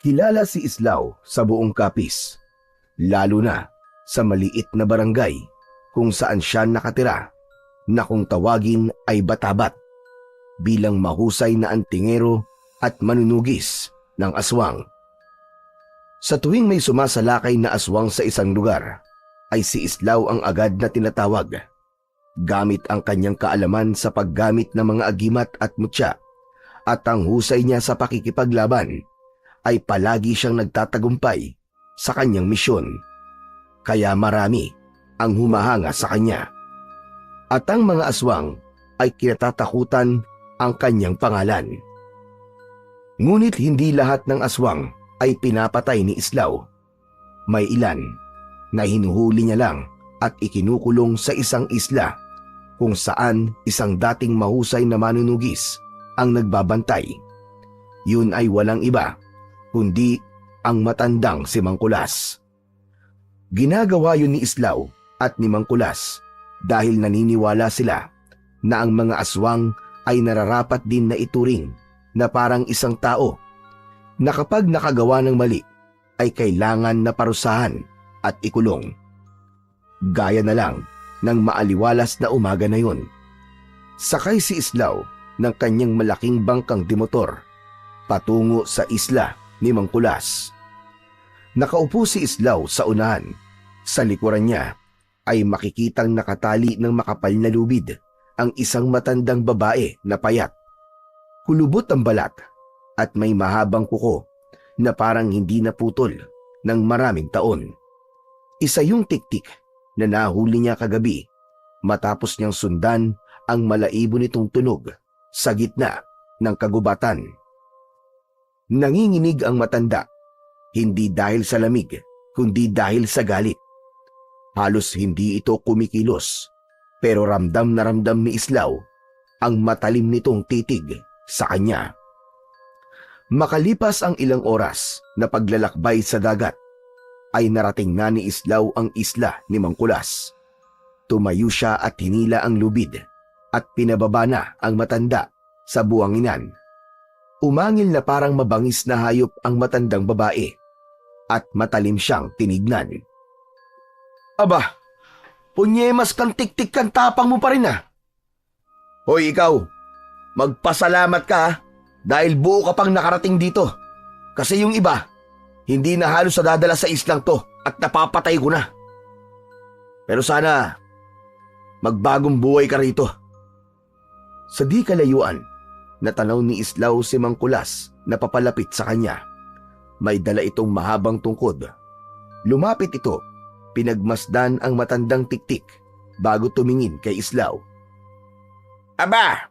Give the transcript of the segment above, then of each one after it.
Kilala si Islao sa buong Capiz, lalo na sa maliit na barangay kung saan siya nakatira, na kung tawagin ay Batabat, bilang mahusay na antingero at manunugis ng aswang. Sa tuwing may sumasalakay na aswang sa isang lugar, ay si Islao ang agad na tinatawag. Gamit ang kanyang kaalaman sa paggamit ng mga agimat at mutya at ang husay niya sa pakikipaglaban, ay palagi siyang nagtatagumpay sa kanyang misyon. Kaya marami ang humahanga sa kanya. At ang mga aswang ay kinatatakutan ang kanyang pangalan. Ngunit hindi lahat ng aswang ay pinapatay ni Islao. May ilan na hinuhuli niya lang at ikinukulong sa isang isla kung saan isang dating mahusay na manunugis ang nagbabantay. Yun ay walang iba kundi ang matandang si Mangkulas. Ginagawa yun ni Islao at ni Mangkulas dahil naniniwala sila na ang mga aswang ay nararapat din na ituring na parang isang tao na kapag nakagawa ng mali ay kailangan na parusahan at ikulong. Gaya na lang ng maaliwalas na umaga na yun. Sakay si Islao ng kanyang malaking bangkang dimotor patungo sa isla ni Mangkulas. Nakaupo si Islao sa unahan. Sa likuran niya ay makikitang nakatali ng makapal na lubid ang isang matandang babae na payat. Kulubot ang balat at may mahabang kuko na parang hindi naputol ng maraming taon. Isa yung tiktik na nahuli niya kagabi matapos niyang sundan ang malaibo nitong tunog sa gitna ng kagubatan. Nanginginig ang matanda, hindi dahil sa lamig, kundi dahil sa galit. Halos hindi ito kumikilos, pero ramdam na ramdam ni Islao ang matalim nitong titig sa kanya. Makalipas ang ilang oras na paglalakbay sa dagat, ay narating na ni Islao ang isla ni Mangkulas. Tumayo siya at hinila ang lubid at pinababa na ang matanda sa buwanginan. Umangil na parang mabangis na hayop ang matandang babae at matalim siyang tinignan. Aba, punyemas kang tiktik kang tapang mo pa rin ah. Hoy ikaw, magpasalamat ka dahil buo ka pang nakarating dito. Kasi yung iba, hindi na halos nadadala sa islang to at napapatay ko na. Pero sana, magbagong buhay ka rito. Sa di kalayuan, natanaw ni Islao si Mangkulas na papalapit sa kanya. May dala itong mahabang tungkod. Lumapit ito, pinagmasdan ang matandang tiktik bago tumingin kay Islao. Aba,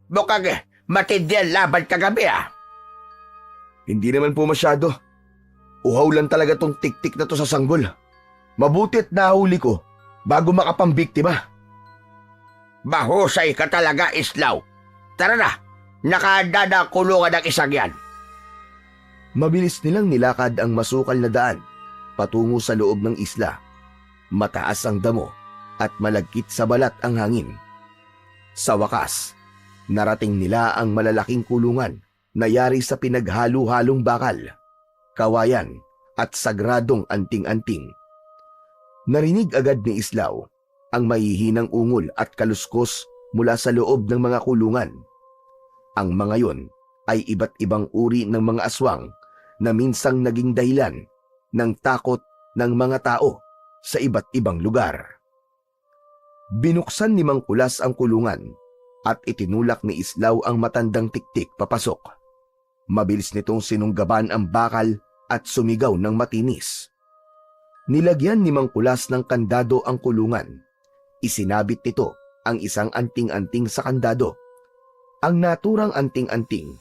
mukhang matindi ang laban kagabi ah. Hindi naman po masyado. Uhaw lang talaga tong tiktik na to sa sanggol. Mabuti't nahuli ko bago makapambiktima. Mahusay ka talaga, Islao. Tara na, nakahanda na ang kulungan ng isang yan. Mabilis nilang nilakad ang masukal na daan patungo sa loob ng isla. Mataas ang damo at malagkit sa balat ang hangin. Sa wakas, narating nila ang malalaking kulungan na yari sa pinaghalo-halong bakal, kawayan at sagradong anting-anting. Narinig agad ni Islao ang mahihinang ungol at kaluskos mula sa loob ng mga kulungan. Ang mga yon ay iba't ibang uri ng mga aswang na minsang naging dahilan ng takot ng mga tao sa iba't ibang lugar. Binuksan ni Mangkulas ang kulungan at itinulak ni Islao ang matandang tiktik papasok. Mabilis nitong sinunggaban ang bakal at sumigaw ng matinis. Nilagyan ni Mangkulas ng kandado ang kulungan. Isinabit nito ang isang anting-anting sa kandado. Ang naturang anting-anting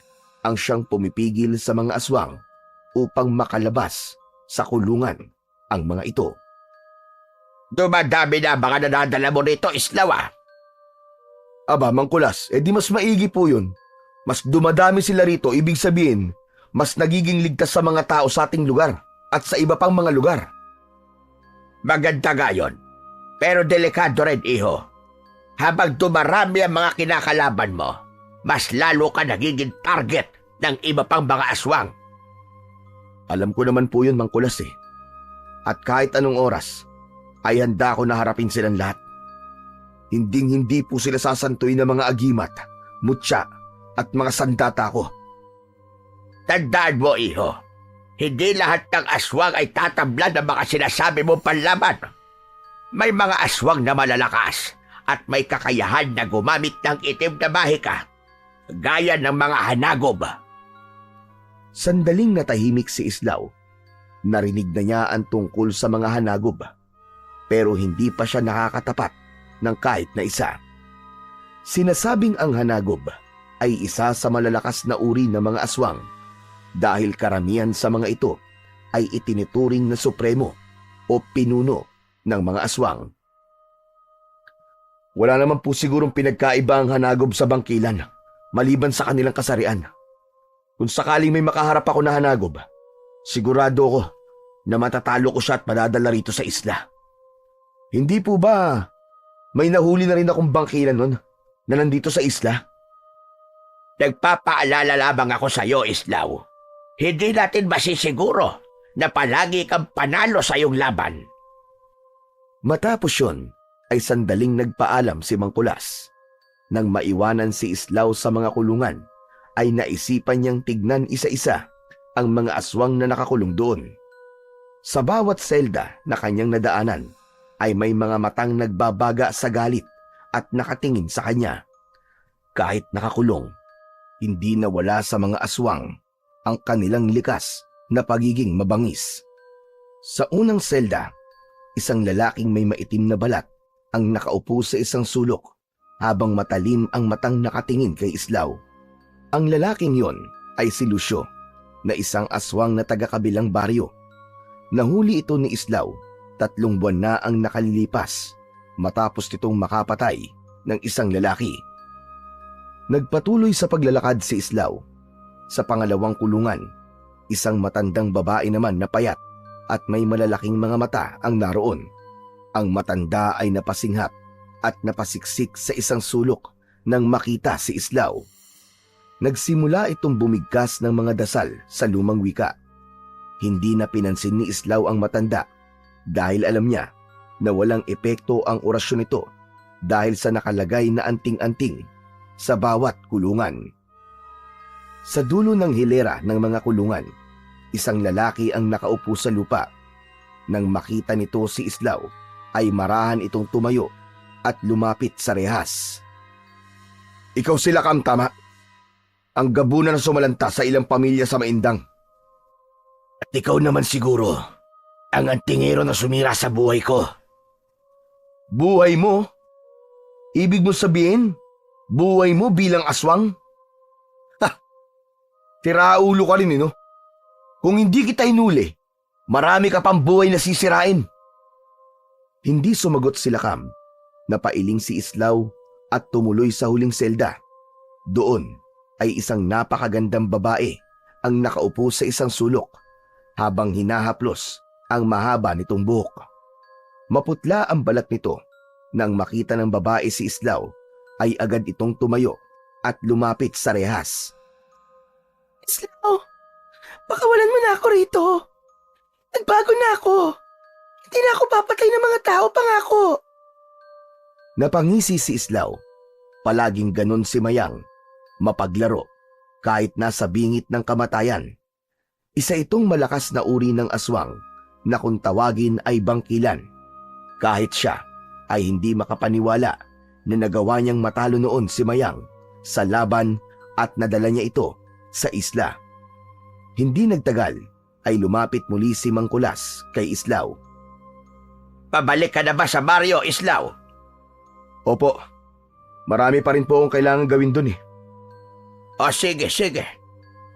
ang siyang pumipigil sa mga aswang upang makalabas sa kulungan ang mga ito. Dumadami na mga nanadala mo rito, Islao ah. Aba, Mangkulas, di mas maigi po yun. Mas dumadami sila rito, ibig sabihin, mas nagiging ligtas sa mga tao sa ating lugar at sa iba pang mga lugar. Maganda nga yun, pero delikado rin, iho. Habang dumarami ang mga kinakalaban mo, mas lalo ka nagiging target ng iba pang mga aswang. Alam ko naman po yun, Mang Kulas eh. At kahit anong oras, ay handa ko na harapin silang lahat. Hinding-hindi po sila sasantuin ng mga agimat, mutya at mga sandata ko. Tandaan mo, iho, hindi lahat ng aswang ay tatablan ng mga sinasabi mong panlaban. May mga aswang na malalakas at may kakayahan na gumamit ng itim na mahika, gaya ng mga hanagob. Sandaling natahimik si Islaw. Narinig na niya ang tungkol sa mga hanagob, pero hindi pa siya nakakatapat ng kahit na isa. Sinasabing ang hanagob ay isa sa malalakas na uri ng mga aswang dahil karamihan sa mga ito ay itinuturing na supremo o pinuno ng mga aswang. Wala naman po sigurong pinagkaiba ang hanagob sa bangkilan maliban sa kanilang kasarian. Kung sakaling may makaharap ako na hanagob, sigurado ko na matatalo ko siya at madadala rito sa isla. Hindi po ba may nahuli na rin akong bangkilan nun na nandito sa isla? Nagpapaalala lamang ako sa iyo, Islaw. Hindi natin masisiguro na palagi kang panalo sa iyong laban. Matapos yun, ay sandaling nagpaalam si Mang Kulas. Nang maiwanan si Islaw sa mga kulungan, ay naisipan niyang tignan isa-isa ang mga aswang na nakakulong doon. Sa bawat selda na kanyang nadaanan, ay may mga matang nagbabaga sa galit at nakatingin sa kanya. Kahit nakakulong, hindi nawala sa mga aswang ang kanilang likas na pagiging mabangis. Sa unang selda, isang lalaking may maitim na balat ang nakaupo sa isang sulok habang matalim ang matang nakatingin kay Islaw. Ang lalaking yon ay si Lucio, na isang aswang na taga-kabilang baryo. Nahuli ito ni Islaw 3 buwan na ang nakalilipas matapos nitong makapatay ng isang lalaki. Nagpatuloy sa paglalakad si Islaw. Sa pangalawang kulungan, isang matandang babae naman na payat at may malalaking mga mata ang naroon. Ang matanda ay napasinghap at napasiksik sa isang sulok nang makita si Islaw. Nagsimula itong bumigkas ng mga dasal sa lumang wika. Hindi na pinansin ni Islaw ang matanda dahil alam niya na walang epekto ang orasyon nito dahil sa nakalagay na anting-anting sa bawat kulungan. Sa dulo ng hilera ng mga kulungan, isang lalaki ang nakaupo sa lupa. Nang makita nito si Islaw, ay marahan itong tumayo at lumapit sa rehas. Ikaw sila, Kam, tama? Ang gabunan na sumalanta sa ilang pamilya sa Maindang. At ikaw naman siguro ang antingero na sumira sa buhay ko. Buhay mo? Ibig mo sabihin, buhay mo bilang aswang? Ha! Tiraulo ka rin, no? Kung hindi kita inuli, marami ka pang buhay na sisirain. Hindi sumagot sila, Kam. Napailing si Islaw at tumuloy sa huling selda. Doon ay isang napakagandang babae ang nakaupo sa isang sulok habang hinahaplos ang mahaba nitong buhok. Maputla ang balat nito. Nang makita ng babae si Islaw, ay agad itong tumayo at lumapit sa rehas. Islaw, pakawalan mo na ako rito. Nagbago na ako. Hindi na ako papatay ng mga tao, pangako. Napangisi si Islaw. Palaging ganon si Mayang. Mapaglaro kahit nasa bingit ng kamatayan. Isa itong malakas na uri ng aswang na kung tawagin ay bangkilan. Kahit siya ay hindi makapaniwala na nagawa niyang matalo noon si Mayang sa laban at nadala niya ito sa isla. Hindi nagtagal ay lumapit muli si Mang Kulas kay Islaw. Pabalik ka na ba sa baryo, Islaw? Opo, marami pa rin po akong kailangan gawin dun eh. O sige.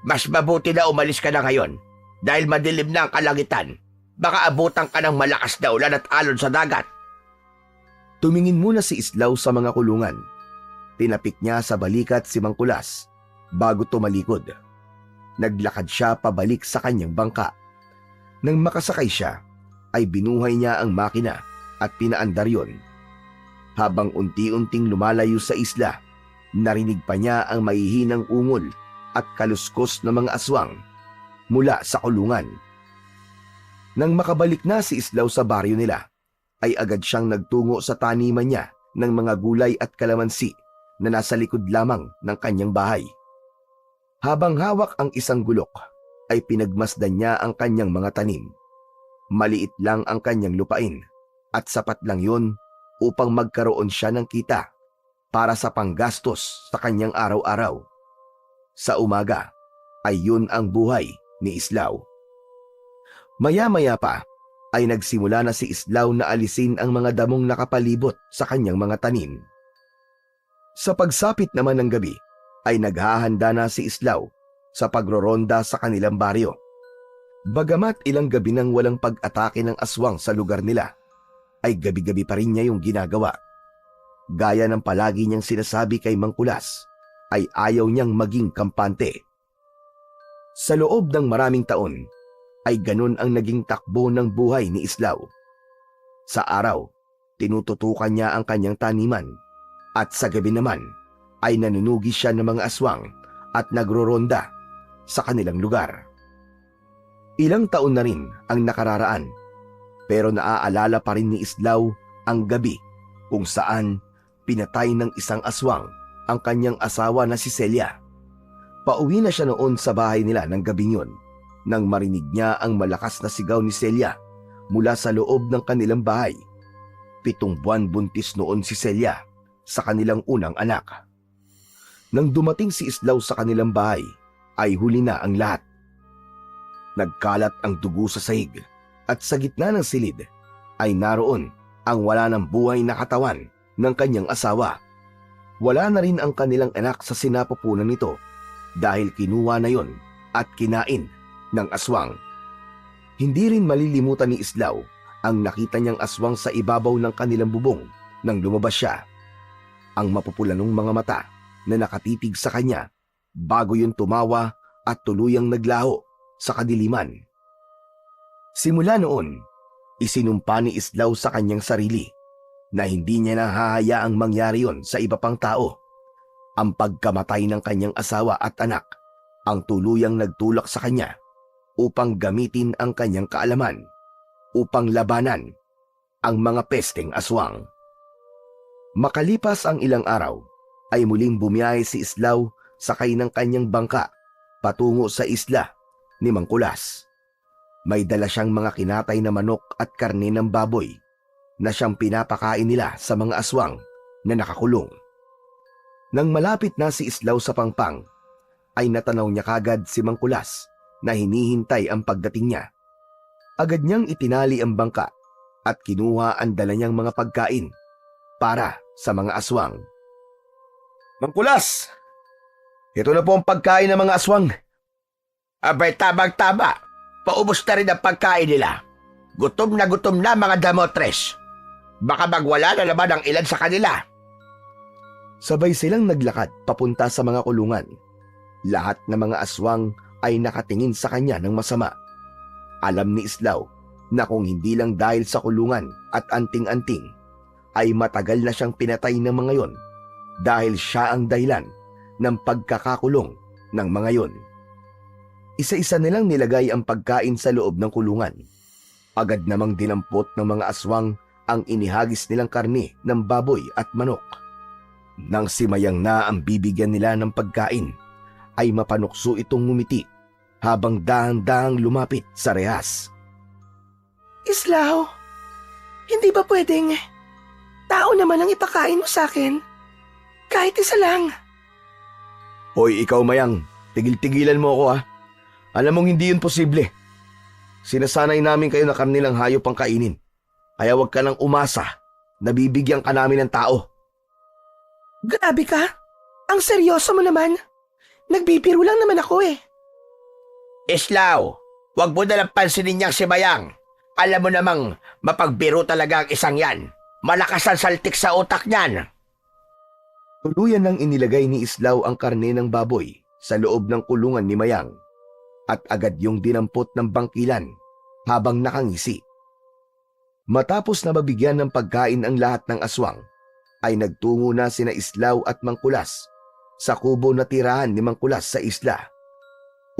Mas mabuti na umalis ka na ngayon dahil madilim na ang kalangitan. Baka abutan ka ng malakas na ulan at alon sa dagat. Tumingin muna si Islaw sa mga kulungan. Tinapik niya sa balikat si Mang Kulas bago tumalikod. Naglakad siya pabalik sa kanyang bangka. Nang makasakay siya, ay binuhay niya ang makina at pinaandar yon. Habang unti-unting lumalayo sa isla, narinig pa niya ang mahihinang ungol at kaluskos ng mga aswang. mula sa kulungan. Nang makabalik na si Islaw sa baryo nila, ay agad siyang nagtungo sa taniman niya ng mga gulay at kalamansi na nasa likod lamang ng kanyang bahay. Habang hawak ang isang gulok, ay pinagmasdan niya ang kanyang mga tanim. Maliit lang ang kanyang lupain at sapat lang yun upang magkaroon siya ng kita para sa panggastos sa kanyang araw-araw. Sa umaga ay yun ang buhay ni Islaw. Maya-maya pa ay nagsimula na si Islaw na alisin ang mga damong nakapalibot sa kanyang mga tanim. Sa pagsapit naman ng gabi ay naghahanda na si Islaw sa pagroronda sa kanilang baryo. Bagamat ilang gabi nang walang pag-atake ng aswang sa lugar nila, ay gabi-gabi pa rin niya yung ginagawa. Gaya ng palagi niyang sinasabi kay Mang Kulas, ay ayaw niyang maging kampante. Sa loob ng maraming taon, ay ganun ang naging takbo ng buhay ni Islaw. Sa araw, tinututukan niya ang kanyang taniman, at sa gabi naman ay nanunugi siya ng mga aswang at nagroronda sa kanilang lugar. Ilang taon na rin ang nakararaan, pero naaalala pa rin ni Islaw ang gabi kung saan pinatay ng isang aswang ang kanyang asawa na si Celia. Pauwi na siya noon sa bahay nila ng gabing yun nang marinig niya ang malakas na sigaw ni Celia mula sa loob ng kanilang bahay. 7 buwan buntis noon si Celia sa kanilang unang anak. Nang dumating si Islaw sa kanilang bahay, ay huli na ang lahat. Nagkalat ang dugo sa sahig at sa gitna ng silid ay naroon ang wala ng buhay na katawan ng kanyang asawa. Wala na rin ang kanilang anak sa sinapupunan nito dahil kinuha na yon at kinain ng aswang. Hindi rin malilimutan ni Islaw ang nakita niyang aswang sa ibabaw ng kanilang bubong nang lumabas siya. Ang mapupulanong mga mata na nakatitig sa kanya bago yun tumawa at tuluyang naglaho sa kadiliman. Simula noon, isinumpa ni Islaw sa kanyang sarili na hindi niya nahahayaang mangyari yon sa iba pang tao. Ang pagkamatay ng kanyang asawa at anak ang tuluyang nagtulak sa kanya upang gamitin ang kanyang kaalaman upang labanan ang mga pesteng aswang. Makalipas ang ilang araw, ay muling bumiyahe si Islaw sakay ng kanyang bangka patungo sa isla ni Mang Kulas. May dala siyang mga kinatay na manok at karne ng baboy na siyang pinapakain nila sa mga aswang na nakakulong. Nang malapit na si Islaw sa Pangpang, ay natanaw niya kagad si Mang Kulas na hinihintay ang pagdating niya. Agad niyang itinali ang bangka at kinuha ang dala niyang mga pagkain para sa mga aswang. Mang Kulas, ito na po ang pagkain ng mga aswang. Abay, tabang-taba. Paubos na rin ang pagkain nila. Gutom na mga damotres. Baka magwala na naman ang ilan sa kanila. Sabay silang naglakad papunta sa mga kulungan. Lahat ng mga aswang ay nakatingin sa kanya ng masama. Alam ni Islaw na kung hindi lang dahil sa kulungan at anting-anting, ay matagal na siyang pinatay ng mga yon dahil siya ang dahilan ng pagkakakulong ng mga yon. Isa-isa nilang nilagay ang pagkain sa loob ng kulungan. Agad namang dinampot ng mga aswang ang inihagis nilang karne ng baboy at manok. Nang simayang na ang bibigyan nila ng pagkain, ay mapanukso itong ngumiti habang dahang-dahang lumapit sa rehas. Islaw, hindi ba pwedeng tao naman ang ipakain mo sa akin? Kahit isa lang. Hoy, ikaw Mayang, tigil-tigilan mo ako ha. Alam mong hindi yun posible. Sinasanay namin kayo na karnilang hayop ang kainin. Kaya huwag ka nang umasa na bibigyan ka namin ng tao. Grabe ka. Ang seryoso mo naman. Nagbibiro lang naman ako eh. Islaw, wag mo na lang pansinin niyang si Mayang. Alam mo namang mapagbiro talaga ang isang yan. Malakas ang saltik sa utak niyan. Tuluyan nang inilagay ni Islaw ang karne ng baboy sa loob ng kulungan ni Mayang at agad yung dinampot ng bangkilan habang nakangisi. Matapos na mabigyan ng pagkain ang lahat ng aswang, ay nagtungo na sina Islaw at Mang Kulas sa kubo na tirahan ni Mang Kulas sa isla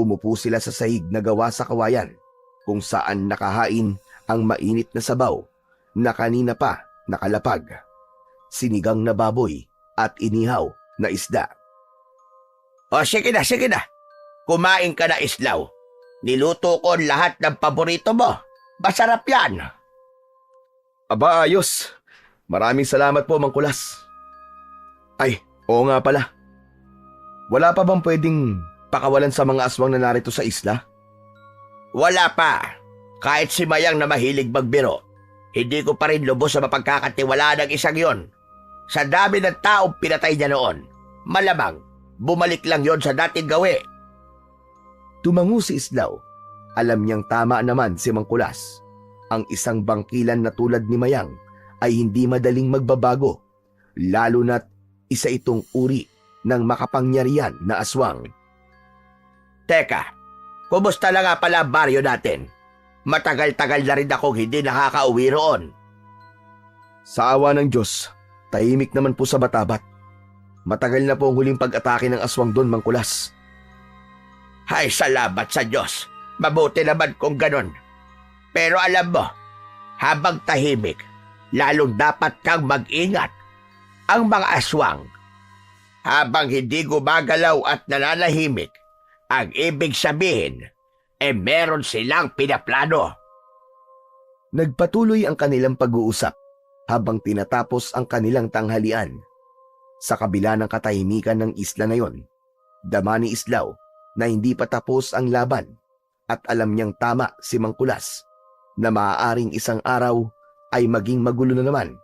Umupo sila sa sahig na gawa sa kawayan kung saan nakahain ang mainit na sabaw na kanina pa nakalapag, sinigang na baboy at inihaw na isda. O sige na, sige na. Kumain ka na, Islaw. Niluto ko lahat ng paborito mo. Masarap yan. Aba, ayos. Maraming salamat po, Mang Kulas. Ay, oo nga pala. Wala pa bang pwedeng pakawalan sa mga aswang na narito sa isla? Wala pa. Kahit si Mayang na mahilig magbiro, hindi ko pa rin lubos sa mapagkakatiwalaan ng isang yon. Sa dami ng taong pinatay niya noon, malamang bumalik lang yon sa dating gawi. Tumango si Islaw. Alam niyang tama naman si Mang Kulas. Ang isang bangkilan na tulad ni Mayang ay hindi madaling magbabago, lalo na't isa itong uri ng makapangyarihan na aswang. Teka, kumusta na nga pala ang baryo natin? Matagal-tagal na rin akong hindi nakakauwi roon. Sa awa ng Diyos, tahimik naman po sa Batabat. Matagal na po ang huling pag-atake ng aswang doon, Mang Kulas. Ay, salamat sa Diyos. Mabuti naman kung ganon. Pero alam mo, habang tahimik, lalong dapat kang mag-ingat. Ang mga aswang, habang hindi gumagalaw at nananahimik, ang ibig sabihin, meron silang pinaplano. Nagpatuloy ang kanilang pag-uusap habang tinatapos ang kanilang tanghalian. Sa kabila ng katahimikan ng isla na yon, dama ni Islaw na hindi pa tapos ang laban at alam niyang tama si Mang Kulas na maaaring isang araw ay maging magulo na naman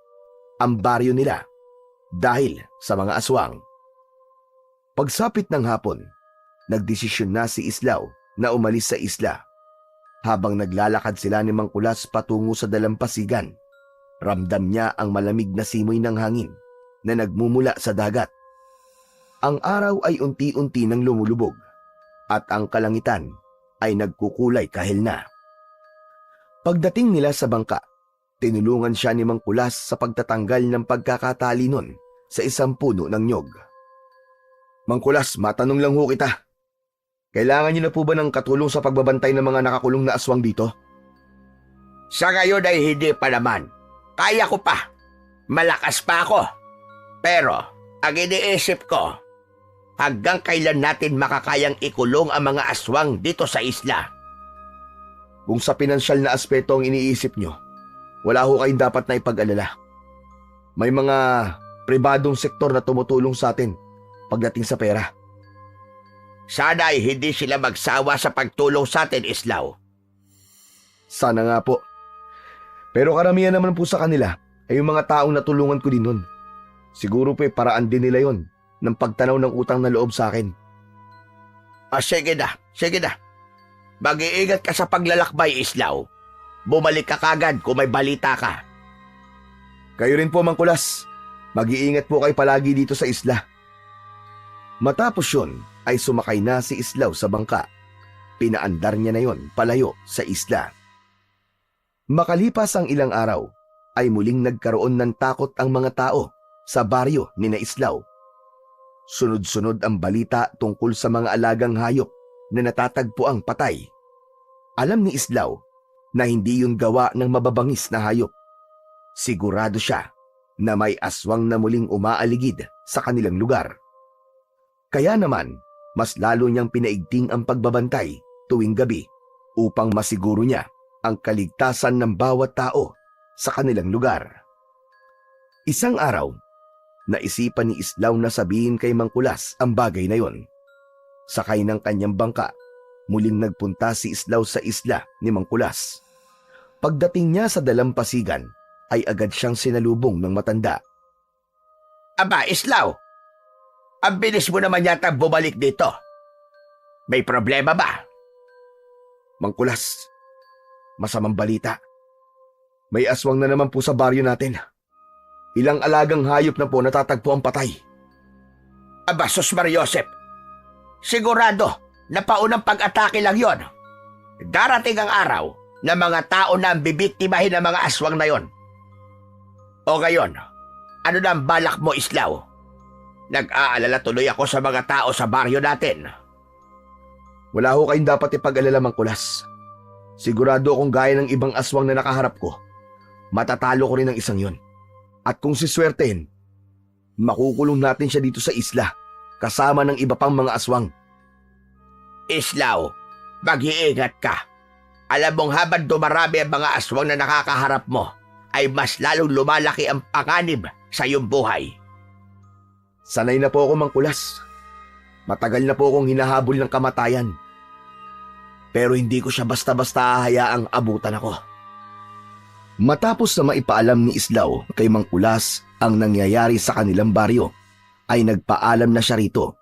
ang baryo nila dahil sa mga aswang. Pagsapit ng hapon, nagdesisyon na si Islaw na umalis sa isla. Habang naglalakad sila ni Mang Kulas patungo sa dalampasigan, ramdam niya ang malamig na simoy ng hangin na nagmumula sa dagat. Ang araw ay unti-unti nang lumulubog at ang kalangitan ay nagkukulay kahil na. Pagdating nila sa bangka, tinulungan siya ni Mang Kulas sa pagtatanggal ng pagkakatali nun sa isang puno ng nyog. Mang Kulas, matanong lang ho kita. Kailangan niyo na po ba ng katulong sa pagbabantay ng mga nakakulong na aswang dito? Sa ngayon ay hindi pa naman. Kaya ko pa. Malakas pa ako. Pero, ang iniisip ko, hanggang kailan natin makakayang ikulong ang mga aswang dito sa isla? Kung sa pinansyal na aspeto ang iniisip nyo, wala ho kayong dapat na ipag-alala. May mga pribadong sektor na tumutulong sa atin pagdating sa pera. Sana ay hindi sila magsawa sa pagtulong sa atin, Islaw. Sana nga po. Pero karamihan naman po sa kanila ay yung mga taong natulungan ko din nun. Siguro po paraan din nila yon ng pagtanaw ng utang na loob sa akin. Sige na, sige na. Mag-iingat ka sa paglalakbay, Islaw. Bumalik ka kagad kung may balita ka. Kayo rin po, Mang Kulas. Mag-iingat po kayo palagi dito sa isla. Matapos yun, ay sumakay na si Islaw sa bangka. Pinaandar niya na yon palayo sa isla. Makalipas ang ilang araw, ay muling nagkaroon ng takot ang mga tao sa baryo ni na Islaw. Sunod-sunod ang balita tungkol sa mga alagang hayop na natatagpuang patay. Alam ni Islaw na hindi yun gawa ng mababangis na hayop. Sigurado siya na may aswang na muling umaaligid sa kanilang lugar. Kaya naman, mas lalo niyang pinaigting ang pagbabantay tuwing gabi upang masiguro niya ang kaligtasan ng bawat tao sa kanilang lugar. Isang araw, naisipan ni Islaw na sabihin kay Mang Kulas ang bagay na yon. Sakay ng kanyang bangka, muling nagpunta si Islaw sa isla ni Mang Kulas. Pagdating niya sa dalampasigan, ay agad siyang sinalubong ng matanda. Aba, Islaw! Ang bilis mo naman yata bumalik dito. May problema ba? Mang Kulas, masamang balita. May aswang na naman po sa baryo natin. Ilang alagang hayop na po natatagpo ang patay. Aba, Sus Mariosep. Sigurado na paunang pag-atake lang yon. Darating ang araw na mga tao na ang bibiktimahin ng mga aswang na yon. O ngayon, ano na ang balak mo, Islaw? Nag-aalala tuloy ako sa mga tao sa baryo natin. Wala ho kayong dapat ipag-alala, Mang Kulas. Sigurado akong gaya ng ibang aswang na nakaharap ko, matatalo ko rin ang isang yon. At kung siswertein, makukulong natin siya dito sa isla, kasama ng iba pang mga aswang. Islaw, mag-iingat ka. Alam mong habang dumarami ang mga aswang na nakakaharap mo, ay mas lalong lumalaki ang panganib sa iyong buhay. Sanay na po ako, Mang Kulas. Matagal na po akong hinahabol ng kamatayan. Pero hindi ko siya basta-basta hayaang abutan ako. Matapos na maipaalam ni Islaw kay Mang Kulas ang nangyayari sa kanilang baryo, ay nagpaalam na siya rito.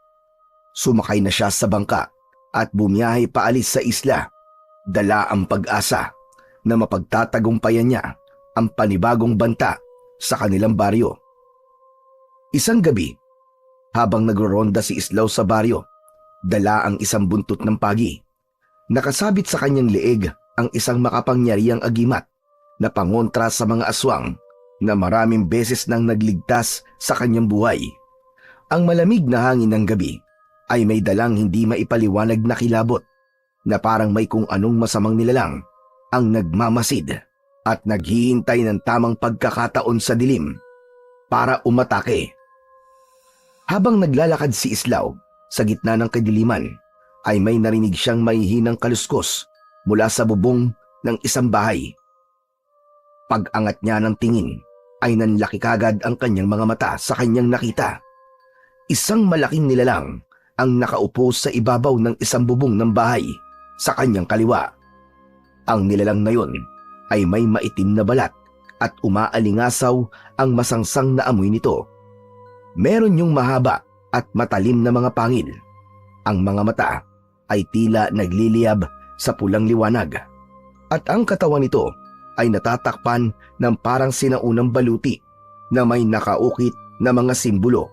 Sumakay na siya sa bangka at bumiyahe paalis sa isla, dala ang pag-asa na mapagtatagumpayan niya ang panibagong banta sa kanilang baryo. Isang gabi, habang nagroronda si Islaw sa baryo, dala ang isang buntot ng pagi. Nakasabit sa kanyang leeg ang isang makapangyarihang agimat na pangontra sa mga aswang na maraming beses nang nagligtas sa kanyang buhay. Ang malamig na hangin ng gabi ay may dalang hindi maipaliwanag na kilabot na parang may kung anong masamang nilalang ang nagmamasid at naghihintay ng tamang pagkakataon sa dilim para umatake. Habang naglalakad si Islaw sa gitna ng kadiliman, ay may narinig siyang mahihinang kaluskos mula sa bubong ng isang bahay. Pag-angat niya ng tingin, ay nanlaki kagad ang kanyang mga mata sa kanyang nakita. Isang malaking nilalang ang nakaupo sa ibabaw ng isang bubong ng bahay sa kanyang kaliwa. Ang nilalang na yon ay may maitim na balat at umaalingasaw ang masangsang na amoy nito. Meron yung mahaba at matalim na mga pangil. Ang mga mata ay tila nagliliyab sa pulang liwanag. At ang katawan nito ay natatakpan ng parang sinaunang baluti na may nakaukit na mga simbolo.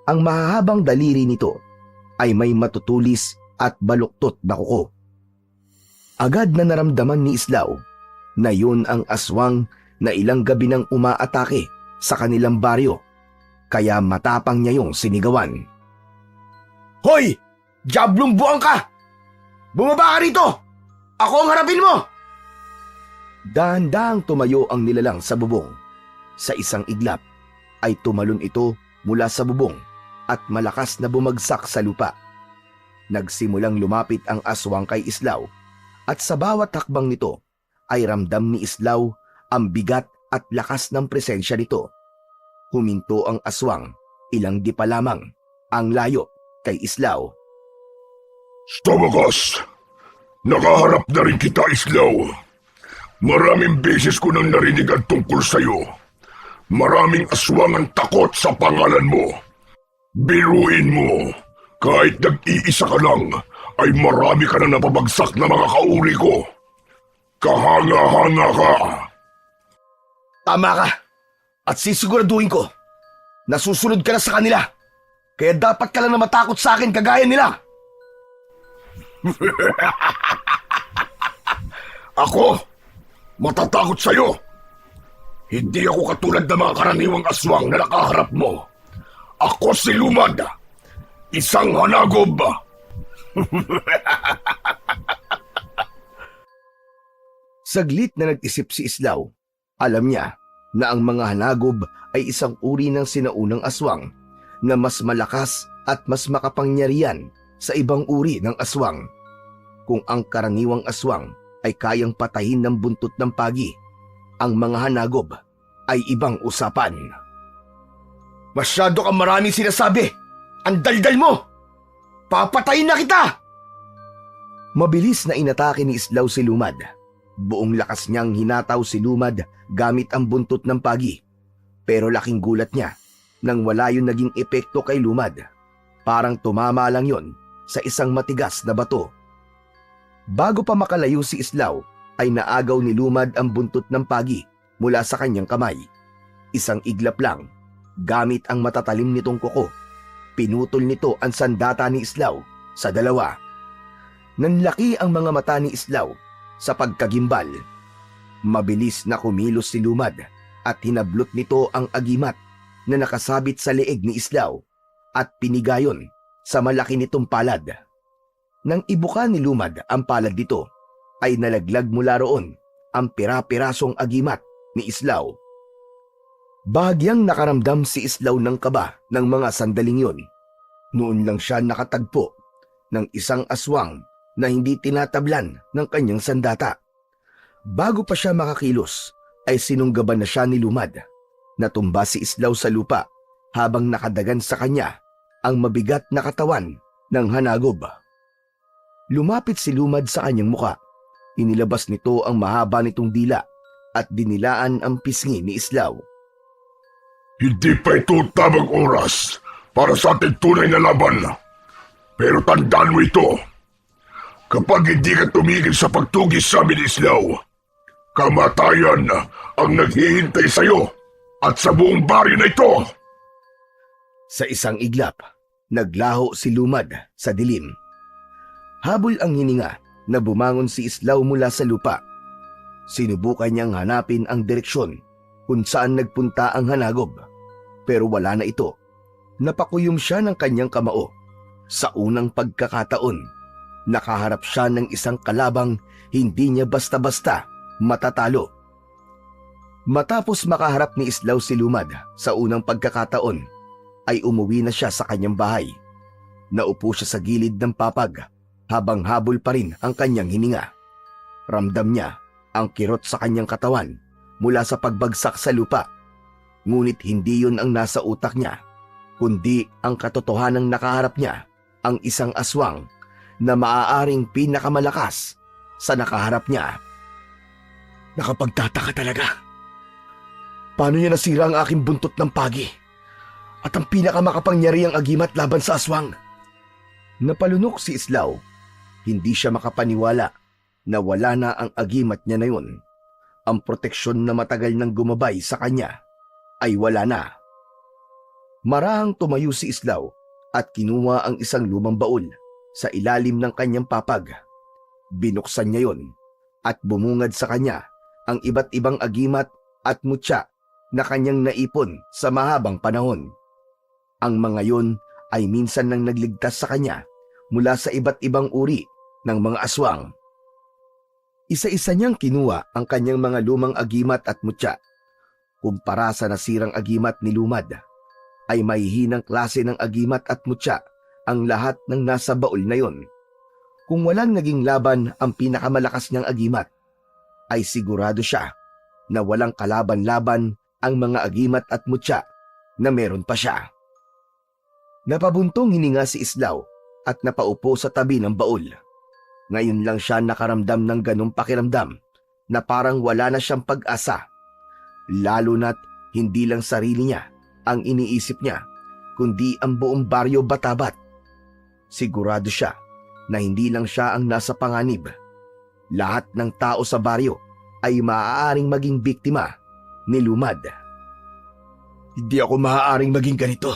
Ang mahahabang daliri nito ay may matutulis at baluktot na kuko. Agad na naramdaman ni Islaw na yun ang aswang na ilang gabi nang umaatake sa kanilang baryo, kaya matapang niya yung sinigawan. "Hoy! Diablong buwang ka! Bumaba ka rito! Ako ang harapin mo!" Dahan-dahang tumayo ang nilalang sa bubong. Sa isang iglap ay tumalon ito mula sa bubong at malakas na bumagsak sa lupa. Nagsimulang lumapit ang aswang kay Islaw at sa bawat hakbang nito ay ramdam ni Islaw ang bigat at lakas ng presensya nito. Huminto ang aswang, ilang di pa lamang ang layo kay Islaw. Sa wakas, nakaharap na rin kita, Islaw. Maraming beses ko nang narinig ang tungkol sa'yo. Maraming aswang ang takot sa pangalan mo. Biruin mo, kahit nag-iisa ka lang, ay marami ka na napabagsak na mga kauri ko. Kahanga-hanga ka. Tama ka, at sisiguraduhin ko, nasusunod ka na sa kanila, kaya dapat ka lang na matakot sa akin kagaya nila. Ako, matatakot sa'yo. Hindi ako katulad ng mga karaniwang aswang na nakaharap mo. Ako si Lumad, isang hanagob. Saglit na nag-isip si Islaw. Alam niya na ang mga hanagob ay isang uri ng sinaunang aswang na mas malakas at mas makapangyarihan sa ibang uri ng aswang. Kung ang karaniwang aswang ay kayang patayin ng buntot ng pagi, ang mga hanagob ay ibang usapan. Masyado kang maraming sinasabi! Ang daldal mo! Papatayin na kita! Mabilis na inatake ni Islaw si Lumad. Buong lakas niyang hinataw si Lumad gamit ang buntot ng pagi. Pero laking gulat niya nang wala yun naging epekto kay Lumad. Parang tumama lang yun sa isang matigas na bato. Bago pa makalayo si Islaw, ay naagaw ni Lumad ang buntot ng pagi mula sa kanyang kamay. Isang iglap lang, gamit ang matatalim nitong kuko, pinutol nito ang sandata ni Islaw sa dalawa. Nanlaki ang mga mata ni Islaw sa pagkagimbal. Mabilis na kumilos si Lumad at hinablot nito ang agimat na nakasabit sa leeg ni Islaw at pinigayon sa malaki nitong palad. Nang ibuka ni Lumad ang palad nito, ay nalaglag mula roon ang pira-pirasong agimat ni Islaw. Bahagyang nakaramdam si Islaw ng kaba ng mga sandaling yun. Noon lang siya nakatagpo ng isang aswang na hindi tinatablan ng kanyang sandata. Bago pa siya makakilos, ay sinunggaban na siya ni Lumad. Natumba si Islaw sa lupa habang nakadagan sa kanya ang mabigat na katawan ng hanagob. Lumapit si Lumad sa kanyang muka. Inilabas nito ang mahaba nitong dila at dinilaan ang pisngi ni Islaw. Hindi pa ito tamang oras para sa ating tunay na laban. Pero tandaan mo ito. Kapag hindi ka tumigil sa pagtugis sa amin, Islaw, kamatayan ang naghihintay sa iyo at sa buong baryo na ito. Sa isang iglap, naglaho si Lumad sa dilim. Habol ang hininga na bumangon si Islaw mula sa lupa. Sinubukan niyang hanapin ang direksyon kung saan nagpunta ang hanagob, pero wala na ito. Napakuyom siya ng kanyang kamao. Sa unang pagkakataon, nakaharap siya ng isang kalabang hindi niya basta-basta matatalo. Matapos makaharap ni Islaw si Lumad sa unang pagkakataon, ay umuwi na siya sa kanyang bahay. Naupo siya sa gilid ng papag habang habol pa rin ang kanyang hininga. Ramdam niya ang kirot sa kanyang katawan mula sa pagbagsak sa lupa. Ngunit hindi yun ang nasa utak niya, kundi ang katotohanang nakaharap niya, ang isang aswang na maaaring pinakamalakas sa nakaharap niya. Nakapagtataka talaga. Paano niya nasira ang aking buntot ng pagi at ang pinakamakapangyarihang agimat laban sa aswang? Napalunok si Islaw. Hindi siya makapaniwala na wala na ang agimat niya na yun. Ang proteksyon na matagal nang gumabay sa kanya ay wala na. Marahang tumayo si Islaw at kinuha ang isang lumang baul sa ilalim ng kanyang papag. Binuksan niya yon at bumungad sa kanya ang iba't ibang agimat at mutya na kanyang naipon sa mahabang panahon. Ang mga yon ay minsan nang nagligtas sa kanya mula sa iba't ibang uri ng mga aswang. Isa-isa niyang kinuha ang kanyang mga lumang agimat at mutya. Kumpara sa nasirang agimat ni Lumad, ay may hinang klase ng agimat at mutya ang lahat ng nasa baul na yon. Kung walang naging laban ang pinakamalakas niyang agimat, ay sigurado siya na walang kalaban-laban ang mga agimat at mutya na meron pa siya. Napabuntong hininga si Islaw at napaupo sa tabi ng baul. Ngayon lang siya nakaramdam ng ganong pakiramdam na parang wala na siyang pag-asa. Lalo na't hindi lang sarili niya ang iniisip niya, kundi ang buong baryo Batabat. Sigurado siya na hindi lang siya ang nasa panganib. Lahat ng tao sa baryo ay maaaring maging biktima ni Lumad. Hindi ako maaaring maging ganito.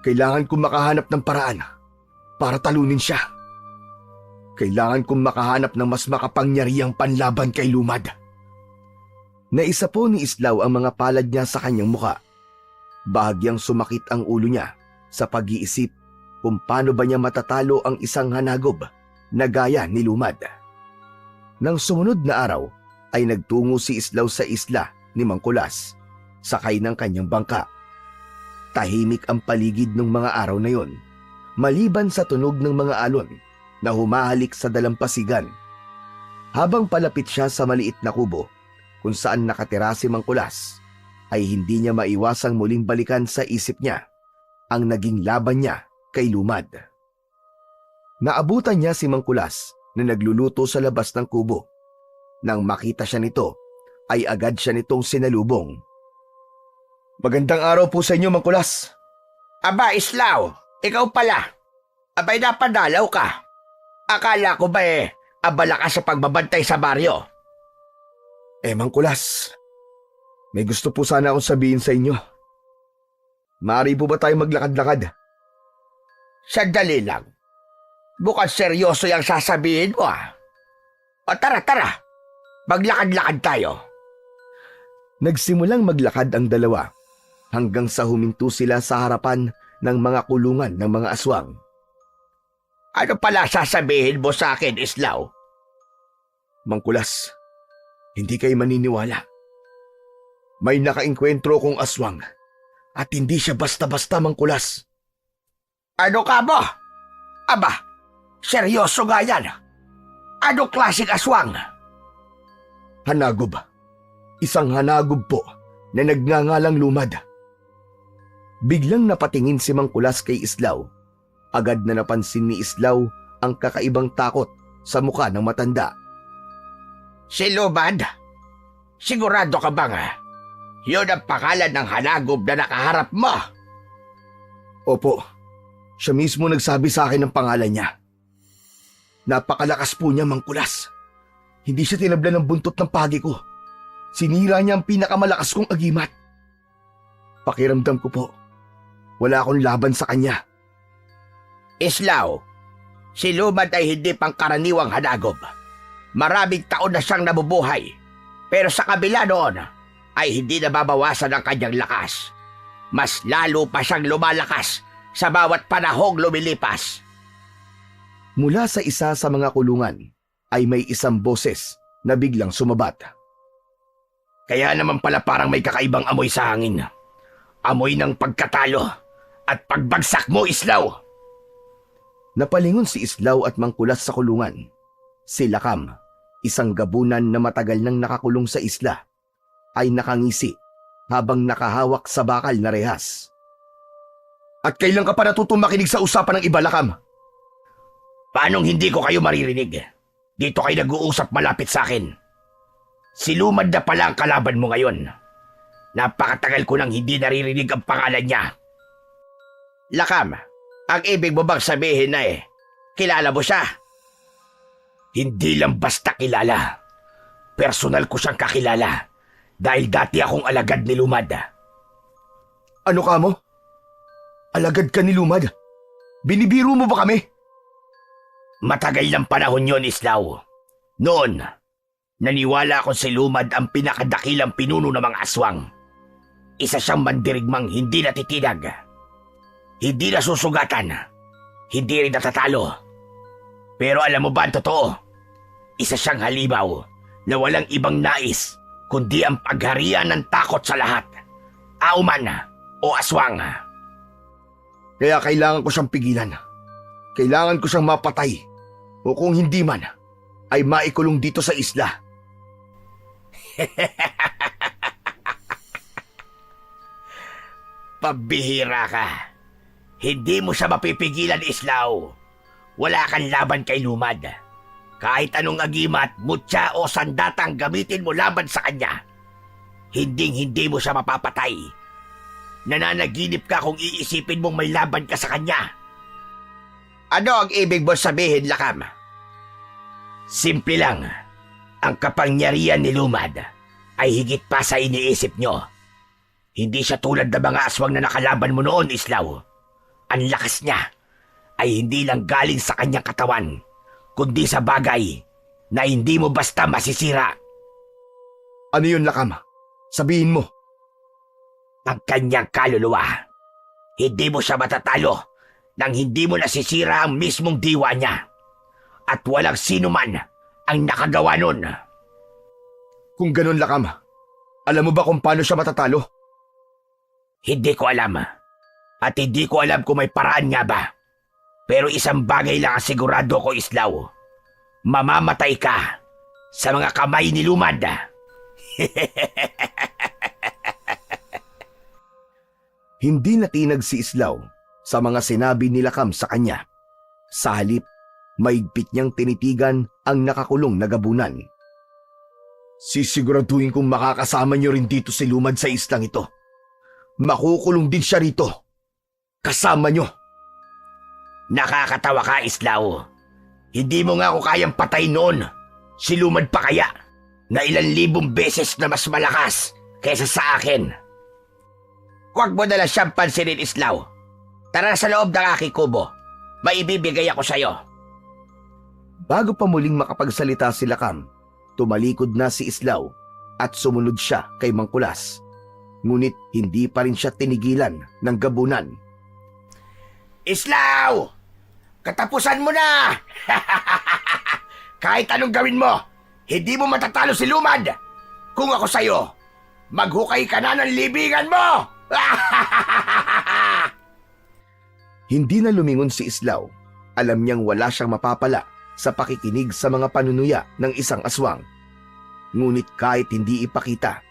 Kailangan kong makahanap ng paraan para talunin siya. Kailangan kong makahanap ng mas makapangyarihang panlaban kay Lumad. Naisa po ni Islaw ang mga palad niya sa kanyang muka. Bahagyang sumakit ang ulo niya sa pag-iisip kung paano ba niya matatalo ang isang hanagob na gaya ni Lumad. Nang sumunod na araw ay nagtungo si Islaw sa isla ni Mangkulas, sakay ng kanyang bangka. Tahimik ang paligid ng mga araw na yon, maliban sa tunog ng mga alon na humahalik sa dalampasigan. Habang palapit siya sa maliit na kubo kung saan nakatira si Mangkulas, ay hindi niya maiwasang muling balikan sa isip niya ang naging laban niya kay Lumad. Naabutan niya si Mangkulas na nagluluto sa labas ng kubo. Nang makita siya nito, ay agad siya nitong sinalubong. "Magandang araw po sa inyo, Mangkulas." Aba, Islaw, ikaw pala. Abay, napadalaw ka. Akala ko ba abala ka sa pagbabantay sa baryo? Mangkulas, may gusto po sana akong sabihin sa inyo. Maaari po ba tayo maglakad-lakad? Sandali lang. Bukang seryoso yung sasabihin mo O tara, maglakad-lakad tayo. Nagsimulang maglakad ang dalawa hanggang sa huminto sila sa harapan ng mga kulungan ng mga aswang. Ano pala sasabihin mo sa akin, Islaw? Mangkulas, hindi kayo maniniwala. May nakaengkwentro kong aswang at hindi siya basta-basta mangkulas. Ano ka mo? Aba, seryoso nga yan. Anong klaseng aswang? Hanagob. Isang hanagob po na nagngangalang Lumad. Biglang napatingin si Mangkulas kay Islaw. Agad na napansin ni Islaw ang kakaibang takot sa mukha ng matanda. Si Lumad? Sigurado ka bang yun ang pangalan ng hanagob na nakaharap mo? Opo, siya mismo nagsabi sa akin ng pangalan niya. Napakalakas po niya, Mangkulas. Hindi siya tinablan ng buntot ng pagi ko. Sinira niya ang pinakamalakas kong agimat. Pakiramdam ko po, wala akong laban sa kanya. Islaw, si Lumad ay hindi pangkaraniwang hanagob. Maraming taon na siyang nabubuhay. Pero sa kabila noon, ay hindi nababawasan ang kanyang lakas. Mas lalo pa siyang lumalakas sa bawat panahong lumilipas. Mula sa isa sa mga kulungan ay may isang boses na biglang sumabat. Kaya naman pala parang may kakaibang amoy sa hangin. Amoy ng pagkatalo at pagbagsak mo, Islaw. Napalingon si Islaw at Mangkulas sa kulungan. Si Lakam, isang gabunan na matagal nang nakakulong sa isla, ay nakangisi habang nakahawak sa bakal na rehas. At kailan ka pa natutong makinig sa usapan ng iba, Lakam? Paanong hindi ko kayo maririnig? Dito kayo nag-uusap malapit sa akin. Si Lumad na pala ang kalaban mo ngayon. Napakatagal ko nang hindi naririnig ang pangalan niya. Lakam, ang ibig mo bang sabihin na kilala mo siya? Hindi lang basta kilala. Personal ko siyang kakilala dahil dati akong alagad ni Lumad. Ano ka mo? Alagad ka ni Lumad? Binibiro mo ba kami? Matagal ng panahon yon, Islaw. Noon, naniwala ako si Lumad ang pinakadakilang pinuno ng mga aswang. Isa siyang mandirigmang hindi natitinag. Hindi nasusugatan. Hindi rin natatalo. Pero alam mo ba ang totoo? Isa siyang halimaw na walang ibang nais kundi ang pagharian ng takot sa lahat. Auman o aswang. Kaya kailangan ko siyang pigilan. Kailangan ko siyang mapatay. O kung hindi man, ay maikulong dito sa isla. Pabihira ka. Hindi mo siya mapipigilan, Islaw. Wala kang laban kay Lumad. Kahit anong agimat, mutya o sandatang gamitin mo laban sa kanya, hinding-hindi mo siya mapapatay. Nananaginip ka kung iisipin mong may laban ka sa kanya. Ano ang ibig mo sabihin, Lakam? Simple lang. Ang kapangyarihan ni Lumad ay higit pa sa iniisip nyo. Hindi siya tulad ng mga aswang na nakalaban mo noon, Islaw. Ang lakas niya ay hindi lang galing sa kanyang katawan, kundi sa bagay na hindi mo basta masisira. Ano yun, Lakam? Sabihin mo. Ang kanyang kaluluwa. Hindi mo siya matatalo nang hindi mo nasisira ang mismong diwa niya. At walang sino man ang nakagawa nun. Kung ganun, Lakam, alam mo ba kung paano siya matatalo? Hindi ko alam. At hindi ko alam kung may paraan nga ba. Pero isang bagay lang ang sigurado ko, Islaw. Mamamatay ka sa mga kamay ni Lumad. Hindi natinag si Islaw sa mga sinabi ni Lakam sa kanya. Sa halip, maigpit niyang tinitigan ang nakakulong na gabunan. Sisiguraduhin kong makakasama niyo rin dito si Lumad sa islang ito. Makukulong din siya rito. Kasama niyo. Nakakatawa ka, Islaw. Hindi mo nga ako kayang patay noon. Si Lumad pa kaya na ilang libong beses na mas malakas kaysa sa akin. Huwag mo na lang siyang pansinin, Islaw. Tara sa loob ng aking kubo. May ibibigay ako sa'yo. Bago pa muling makapagsalita si Lakam, tumalikod na si Islaw at sumunod siya kay Mangkulas. Ngunit hindi pa rin siya tinigilan ng gabunan. Islaw! Katapusan mo na! Kahit anong gawin mo, hindi mo matatalo si Lumad. Kung ako sa'yo, maghukay ka na ng libingan mo! Hindi na lumingon si Islaw. Alam niyang wala siyang mapapala sa pakikinig sa mga panunuya ng isang aswang. Ngunit kahit hindi ipakita,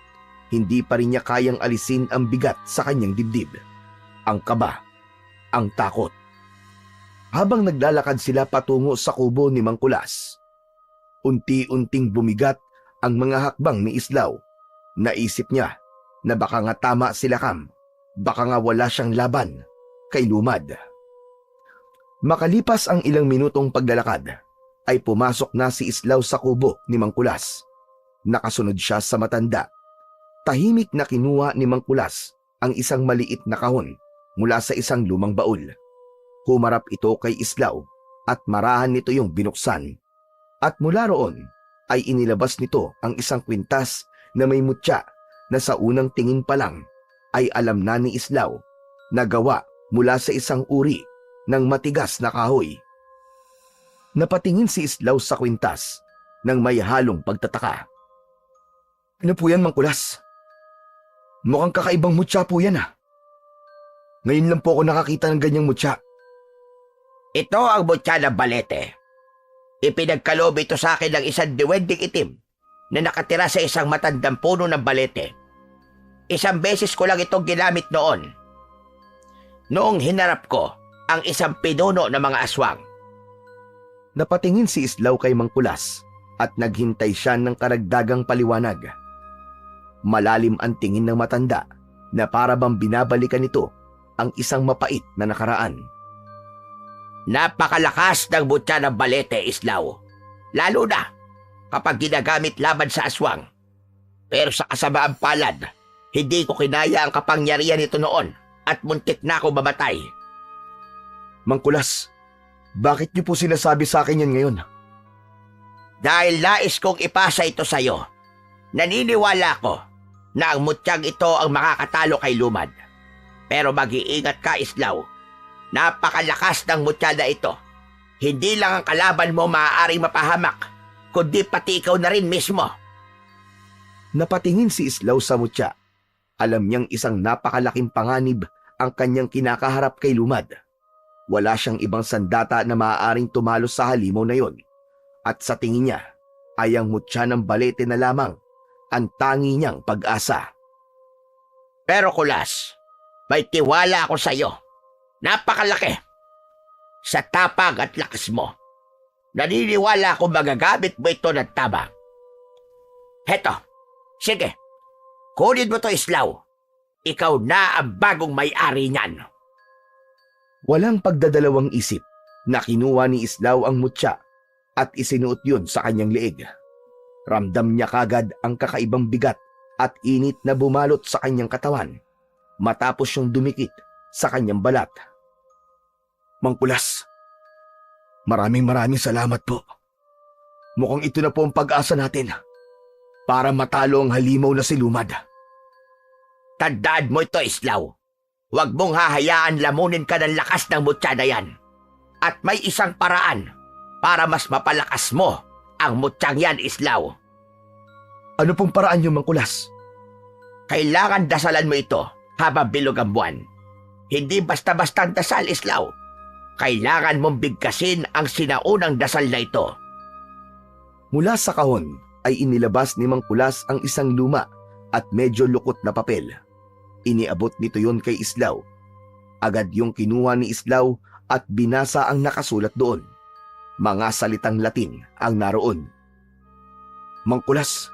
hindi pa rin niya kayang alisin ang bigat sa kanyang dibdib. Ang kaba, ang takot. Habang naglalakad sila patungo sa kubo ni Mang Kulas, unti-unting bumigat ang mga hakbang ni Islaw. Naisip niya na baka nga tama sila Kam, baka nga wala siyang laban kay Lumad. Makalipas ang ilang minutong paglalakad, ay pumasok na si Islaw sa kubo ni Mang Kulas. Nakasunod siya sa matanda. Tahimik na kinuha ni Mang Kulas ang isang maliit na kahon mula sa isang lumang baul. Humarap ito kay Islaw at marahan nito yung binuksan. At mula roon ay inilabas nito ang isang kwintas na may mutya na sa unang tingin pa lang ay alam na ni Islaw na gawa mula sa isang uri ng matigas na kahoy. Napatingin si Islaw sa kwintas nang may halong pagtataka. Ano po yan, Mang Kulas? Mukhang kakaibang mutya po yan ah. Ngayon lang po ako nakakita ng ganyang mutya. Ito ang mutya ng balete. Ipinagkaloob ito sa akin ng isang diwending itim na nakatira sa isang matandang puno ng balete. Isang beses ko lang itong ginamit noon. Noong hinarap ko ang isang pinuno ng mga aswang. Napatingin si Islaw kay Mang Kulas at naghintay siya ng karagdagang paliwanag. Malalim ang tingin ng matanda na para bang binabalikan nito ang isang mapait na nakaraan. Napakalakas ng mutya ng balete, Islaw. Lalo na kapag ginagamit laban sa aswang. Pero sa kasamaang palad, hindi ko kinaya ang kapangyarihan nito noon at muntik na ako mamatay. Mang Kulas, bakit niyo po sinasabi sa akin yan ngayon? Dahil nais kong ipasa ito sa'yo. Naniniwala ko na ang mutyang ito ang makakatalo kay Lumad. Pero mag-iingat ka, Islaw. Napakalakas ng mutya na ito. Hindi lang ang kalaban mo maaaring mapahamak, kundi pati ikaw na rin mismo. Napatingin si Islaw sa mutya. Alam niyang isang napakalaking panganib ang kanyang kinakaharap kay Lumad. Wala siyang ibang sandata na maaaring tumalo sa halimaw na yon. At sa tingin niya ay ang mutya ng balete na lamang ang tangi niyang pag-asa. Pero Kulas, may tiwala ako sa iyo. Napakalaki. Sa tapang at lakas mo. Naniniwala akong magagamit mo ito ng tama. Heto, sige. Kunin mo to, Islaw. Ikaw na ang bagong may-ari niyan. Walang pagdadalawang isip na kinuha ni Islaw ang mutya at isinuot yun sa kanyang leeg. Ramdam niya kagad ang kakaibang bigat at init na bumalot sa kanyang katawan matapos yung dumikit sa kanyang balat. Mang Kulas, maraming salamat po. Mukhang ito na po ang pag-asa natin para matalo ang halimaw na si Lumad. Tandaan mo ito, Islaw. Huwag mong hahayaan lamunin ka ng lakas ng mutya na yan. At may isang paraan para mas mapalakas mo ang mutyang yan, Islaw. Ano pong paraan niyo, Mang Kulas? Kailangan dasalan mo ito habang bilog ang buwan. Hindi basta-bastang dasal, Islaw. Kailangan mong bigkasin ang sinaunang dasal na ito. Mula sa kahon ay inilabas ni Mang Kulas ang isang luma at medyo lukot na papel. Iniabot nito yon kay Islaw. Agad yung kinuha ni Islaw at binasa ang nakasulat doon. Mga salitang Latin ang naroon. Mang Kulas,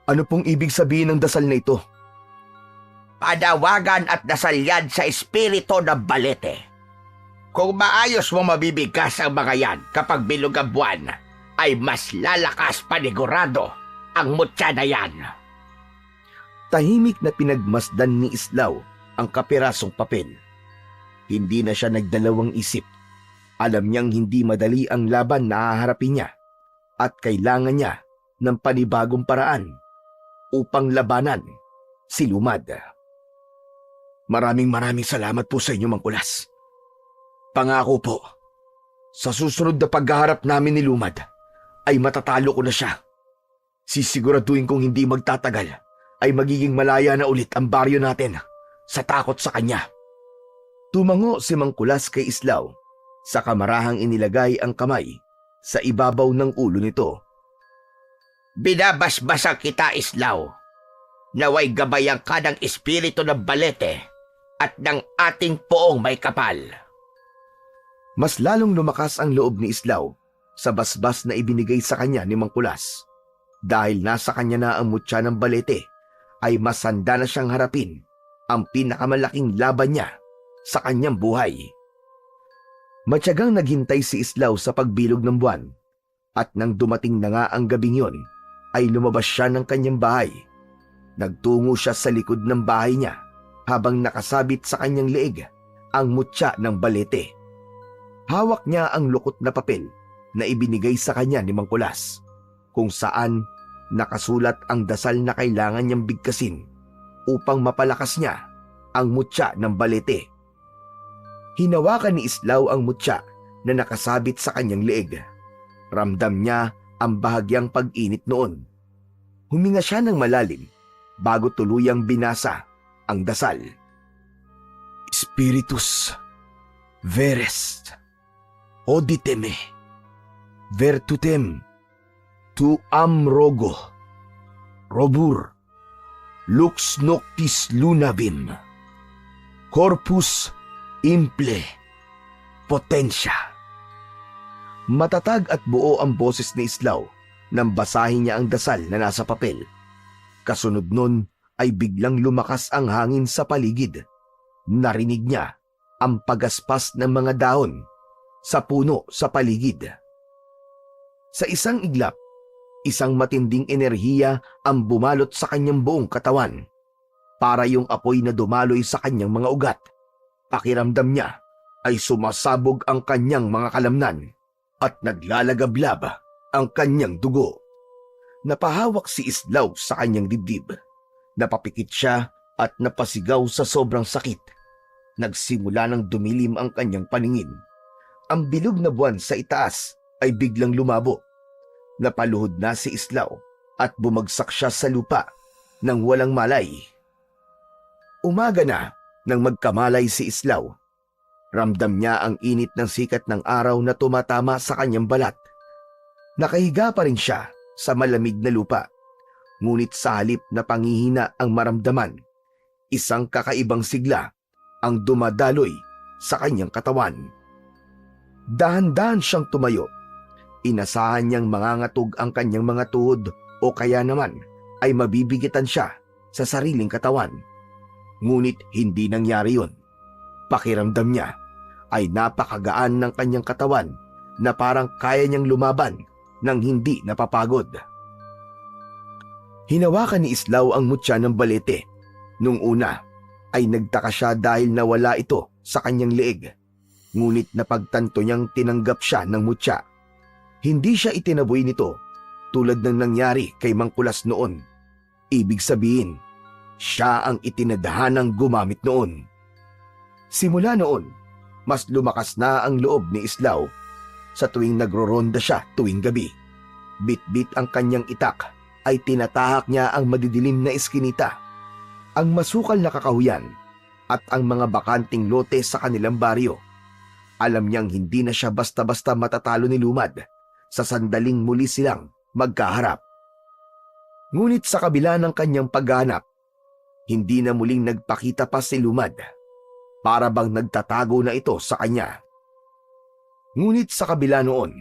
ano pong ibig sabihin ng dasal na ito? Panawagan at dasal yan sa espiritu ng balete. Kung maayos mo mabibigkas ang mga yan kapag bilog ang buwan, ay mas lalakas panigurado ang mutya na yan. Tahimik na pinagmasdan ni Islaw ang kapirasong papel. Hindi na siya nagdalawang isip. Alam niyang hindi madali ang laban na haharapin niya at kailangan niya ng panibagong paraan upang labanan si Lumad. Maraming salamat po sa inyo, Mang Kulas. Pangako po, Sa susunod na paghaharap namin ni Lumad, ay matatalo ko na siya. Sisiguraduhin kong hindi magtatagal ay magiging malaya na ulit ang baryo natin sa takot sa kanya. Tumango si Mang Kulas kay Islaw, sa kamarahang inilagay ang kamay sa ibabaw ng ulo nito. Binabasbasan kita, Islaw. Naway gabayan ka ng espiritu ng balete at ng ating poong may kapal. Mas lalong lumakas ang loob ni Islaw sa basbas na ibinigay sa kanya ni Mang Kulas. Dahil nasa kanya na ang mutya ng balete, ay mas handa na siyang harapin ang pinakamalaking laban niya sa kanyang buhay. Matyagang naghintay si Islaw sa pagbilog ng buwan, at nang dumating na nga ang gabing yon, ay lumabas siya ng kanyang bahay. Nagtungo siya sa likod ng bahay niya habang nakasabit sa kanyang leeg ang mutya ng balete. Hawak niya ang lukot na papel na ibinigay sa kanya ni Mang Kulas, kung saan nakasulat ang dasal na kailangan niyang bigkasin upang mapalakas niya ang mutya ng balete. Hinawakan ni Islaw ang mutya na nakasabit sa kanyang leeg. Ramdam niya ang bahagyang pag-init noon. Huminga siya ng malalim bago tuluyang binasa ang dasal. Spiritus veres oditeme vertutem tu amrogo robur lux noctis lunavim corpus imple potensya. Matatag at buo ang boses ni Islaw nang basahin niya ang dasal na nasa papel. Kasunod nun ay biglang lumakas ang hangin sa paligid. Narinig niya ang pagaspas ng mga dahon sa puno sa paligid. Sa isang iglap, isang matinding enerhiya ang bumalot sa kanyang buong katawan. Para yung apoy na dumaloy sa kanyang mga ugat. Pakiramdam niya ay sumasabog ang kanyang mga kalamnan at naglalagablab ang kanyang dugo. Napahawak si Islaw sa kanyang dibdib. Napapikit siya at napasigaw sa sobrang sakit. Nagsimula ng dumilim ang kanyang paningin. Ang bilog na buwan sa itaas ay biglang lumabo. Napaluhod na si Islaw at bumagsak siya sa lupa nang walang malay. Umaga na nang magkamalay si Islaw. Ramdam niya ang init ng sikat ng araw na tumatama sa kanyang balat. Nakahiga pa rin siya sa malamig na lupa. Ngunit sa halip na pangihina ang maramdaman, isang kakaibang sigla ang dumadaloy sa kanyang katawan. Dahan-dahan siyang tumayo. Inasahan niyang mangangatog ang kanyang mga tuhod o kaya naman ay mabibigitan siya sa sariling katawan. Ngunit hindi nangyari yun. Pakiramdam niya ay napakagaan ng kanyang katawan na parang kaya niyang lumaban nang hindi napapagod. Hinawakan ni Islaw ang mutya ng balete. Nung una ay nagtaka siya dahil nawala ito sa kanyang leeg. Ngunit napagtanto niyang tinanggap siya ng mutya. Hindi siya itinaboy nito tulad ng nangyari kay Mang Kulas noon. Ibig sabihin, siya ang itinadahanang gumamit noon. Simula noon, mas lumakas na ang loob ni Islaw sa tuwing nagroronda siya tuwing gabi. Bit-bit ang kanyang itak ay tinatahak niya ang madidilim na eskinita, ang masukal na kakahuyan at ang mga bakanting lote sa kanilang baryo. Alam niyang hindi na siya basta-basta matatalo ni Lumad sa sandaling muli silang magkaharap. Ngunit sa kabila ng kanyang paghahanap, hindi na muling nagpakita pa si Lumad. Para bang nagtatago na ito sa kanya. Ngunit sa kabila noon,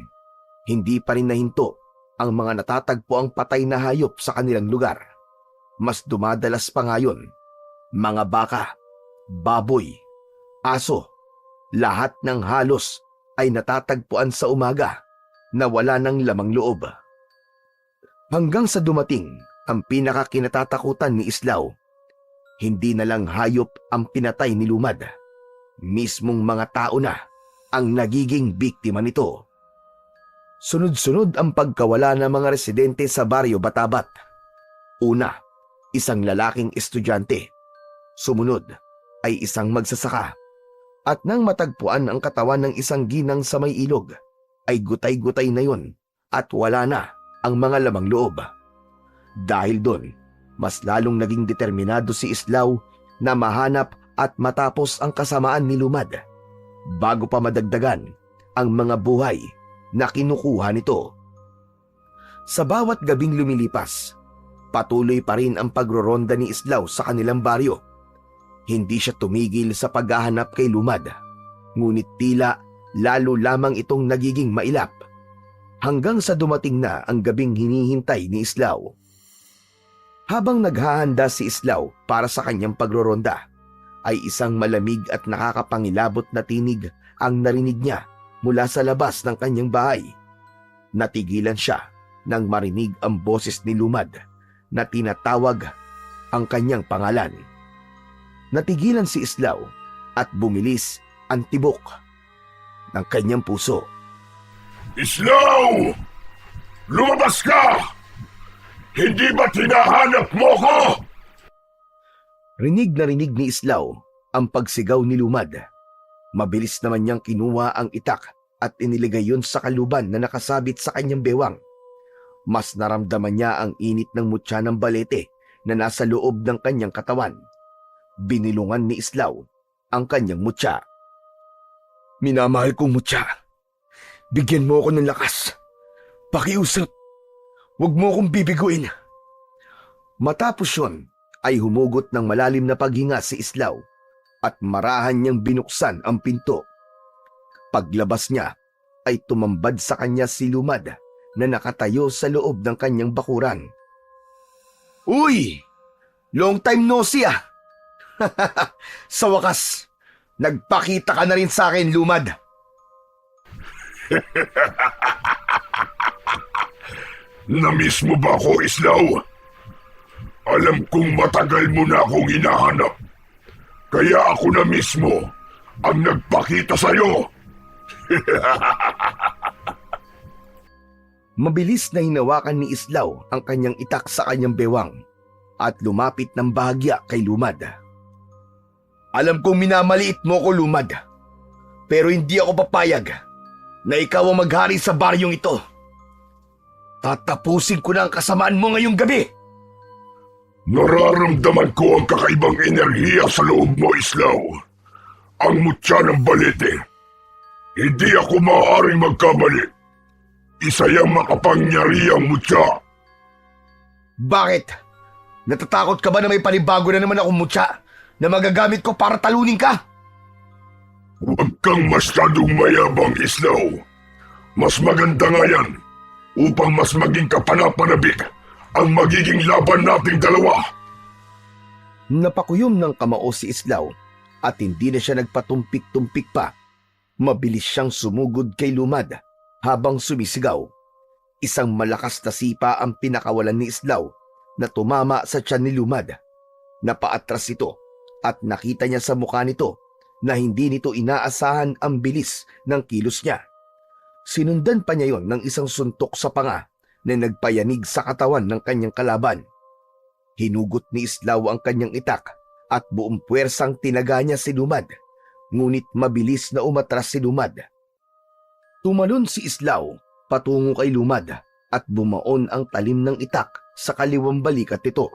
hindi pa rin nahinto ang mga natatagpo ang patay na hayop sa kanilang lugar. Mas dumadalas pa ngayon, mga baka, baboy, aso, lahat ng halos ay natatagpuan sa umaga na wala ng lamang loob. Hanggang sa dumating ang pinakakinatatakutan ni Islaw. Hindi na lang hayop ang pinatay ni Lumad. Mismong mga tao na ang nagiging biktima nito. Sunod-sunod ang pagkawala ng mga residente sa baryo Batabat. Una, isang lalaking estudyante. Sumunod ay isang magsasaka. At nang matagpuan ang katawan ng isang ginang sa may ilog, ay gutay-gutay na yon at wala na ang mga lamang loob. Dahil doon, mas lalong naging determinado si Islaw na mahanap at matapos ang kasamaan ni Lumad bago pa madagdagan ang mga buhay na kinukuha nito. Sa bawat gabing lumilipas, patuloy pa rin ang pagroronda ni Islaw sa kanilang baryo. Hindi siya tumigil sa paghahanap kay Lumad, ngunit tila lalo lamang itong nagiging mailap hanggang sa dumating na ang gabing hinihintay ni Islaw. Habang naghahanda si Islaw para sa kanyang pagroronda, ay isang malamig at nakakapangilabot na tinig ang narinig niya mula sa labas ng kanyang bahay. Natigilan siya nang marinig ang boses ni Lumad na tinatawag ang kanyang pangalan. Natigilan si Islaw at bumilis ang tibok ng kanyang puso. Islaw! Lumabas ka! Hindi ba tinahanap mo ko? Rinig na rinig ni Islaw ang pagsigaw ni Lumad. Mabilis naman niyang kinuha ang itak at iniligay yun sa kaluban na nakasabit sa kanyang bewang. Mas naramdaman niya ang init ng mutya ng balete na nasa loob ng kanyang katawan. Binilungan ni Islaw ang kanyang mutya. Minamahal kong mutya, bigyan mo ako ng lakas. Pakiusap, huwag mo akong bibiguin. Matapos yun, ay humugot ng malalim na paghinga si Islaw at marahan niyang binuksan ang pinto. Paglabas niya, ay tumambad sa kanya si Lumad na nakatayo sa loob ng kanyang bakuran. Uy! Long time no see ah! Sa wakas, nagpakita ka na rin sa akin, Lumad. Namiss mo ba ako, Islaw? Alam kong matagal mo na akong hinahanap. Kaya ako na mismo ang nagpakita sa'yo. Mabilis na hinawakan ni Islaw ang kanyang itak sa kanyang bewang at lumapit ng bahagya kay Lumad. Alam kong minamaliit mo ko, Lumad, pero hindi ako papayag na ikaw ang maghari sa baryong ito. Tatapusin ko na ang kasamaan mo ngayong gabi. Nararamdaman ko ang kakaibang enerhiya sa loob mo, Islaw. Ang mutya ng balete. Hindi ako maaaring magkamali. Isa yung makapangyarihang mutya. Bakit? Natatakot ka ba na may panibago na naman akong mutya na magagamit ko para talunin ka? Huwag kang masyadong mayabang, Islaw. Mas maganda nga yan upang mas maging kapanapanabik ang magiging laban nating dalawa. Napakuyom ng kamao si Islaw at hindi na siya nagpatumpik-tumpik pa. Mabilis siyang sumugod kay Lumad habang sumisigaw. Isang malakas na sipa ang pinakawalan ni Islaw na tumama sa tiyan ni Lumad. Napaatras ito at nakita niya sa mukha nito na hindi nito inaasahan ang bilis ng kilos niya. Sinundan pa niya yon ng isang suntok sa panga na nagpayanig sa katawan ng kanyang kalaban. Hinugot ni Islaw ang kanyang itak at buong puwersang tinaga niya si Lumad, ngunit mabilis na umatras si Lumad. Tumalon si Islaw patungo kay Lumad at bumaon ang talim ng itak sa kaliwang balikat nito.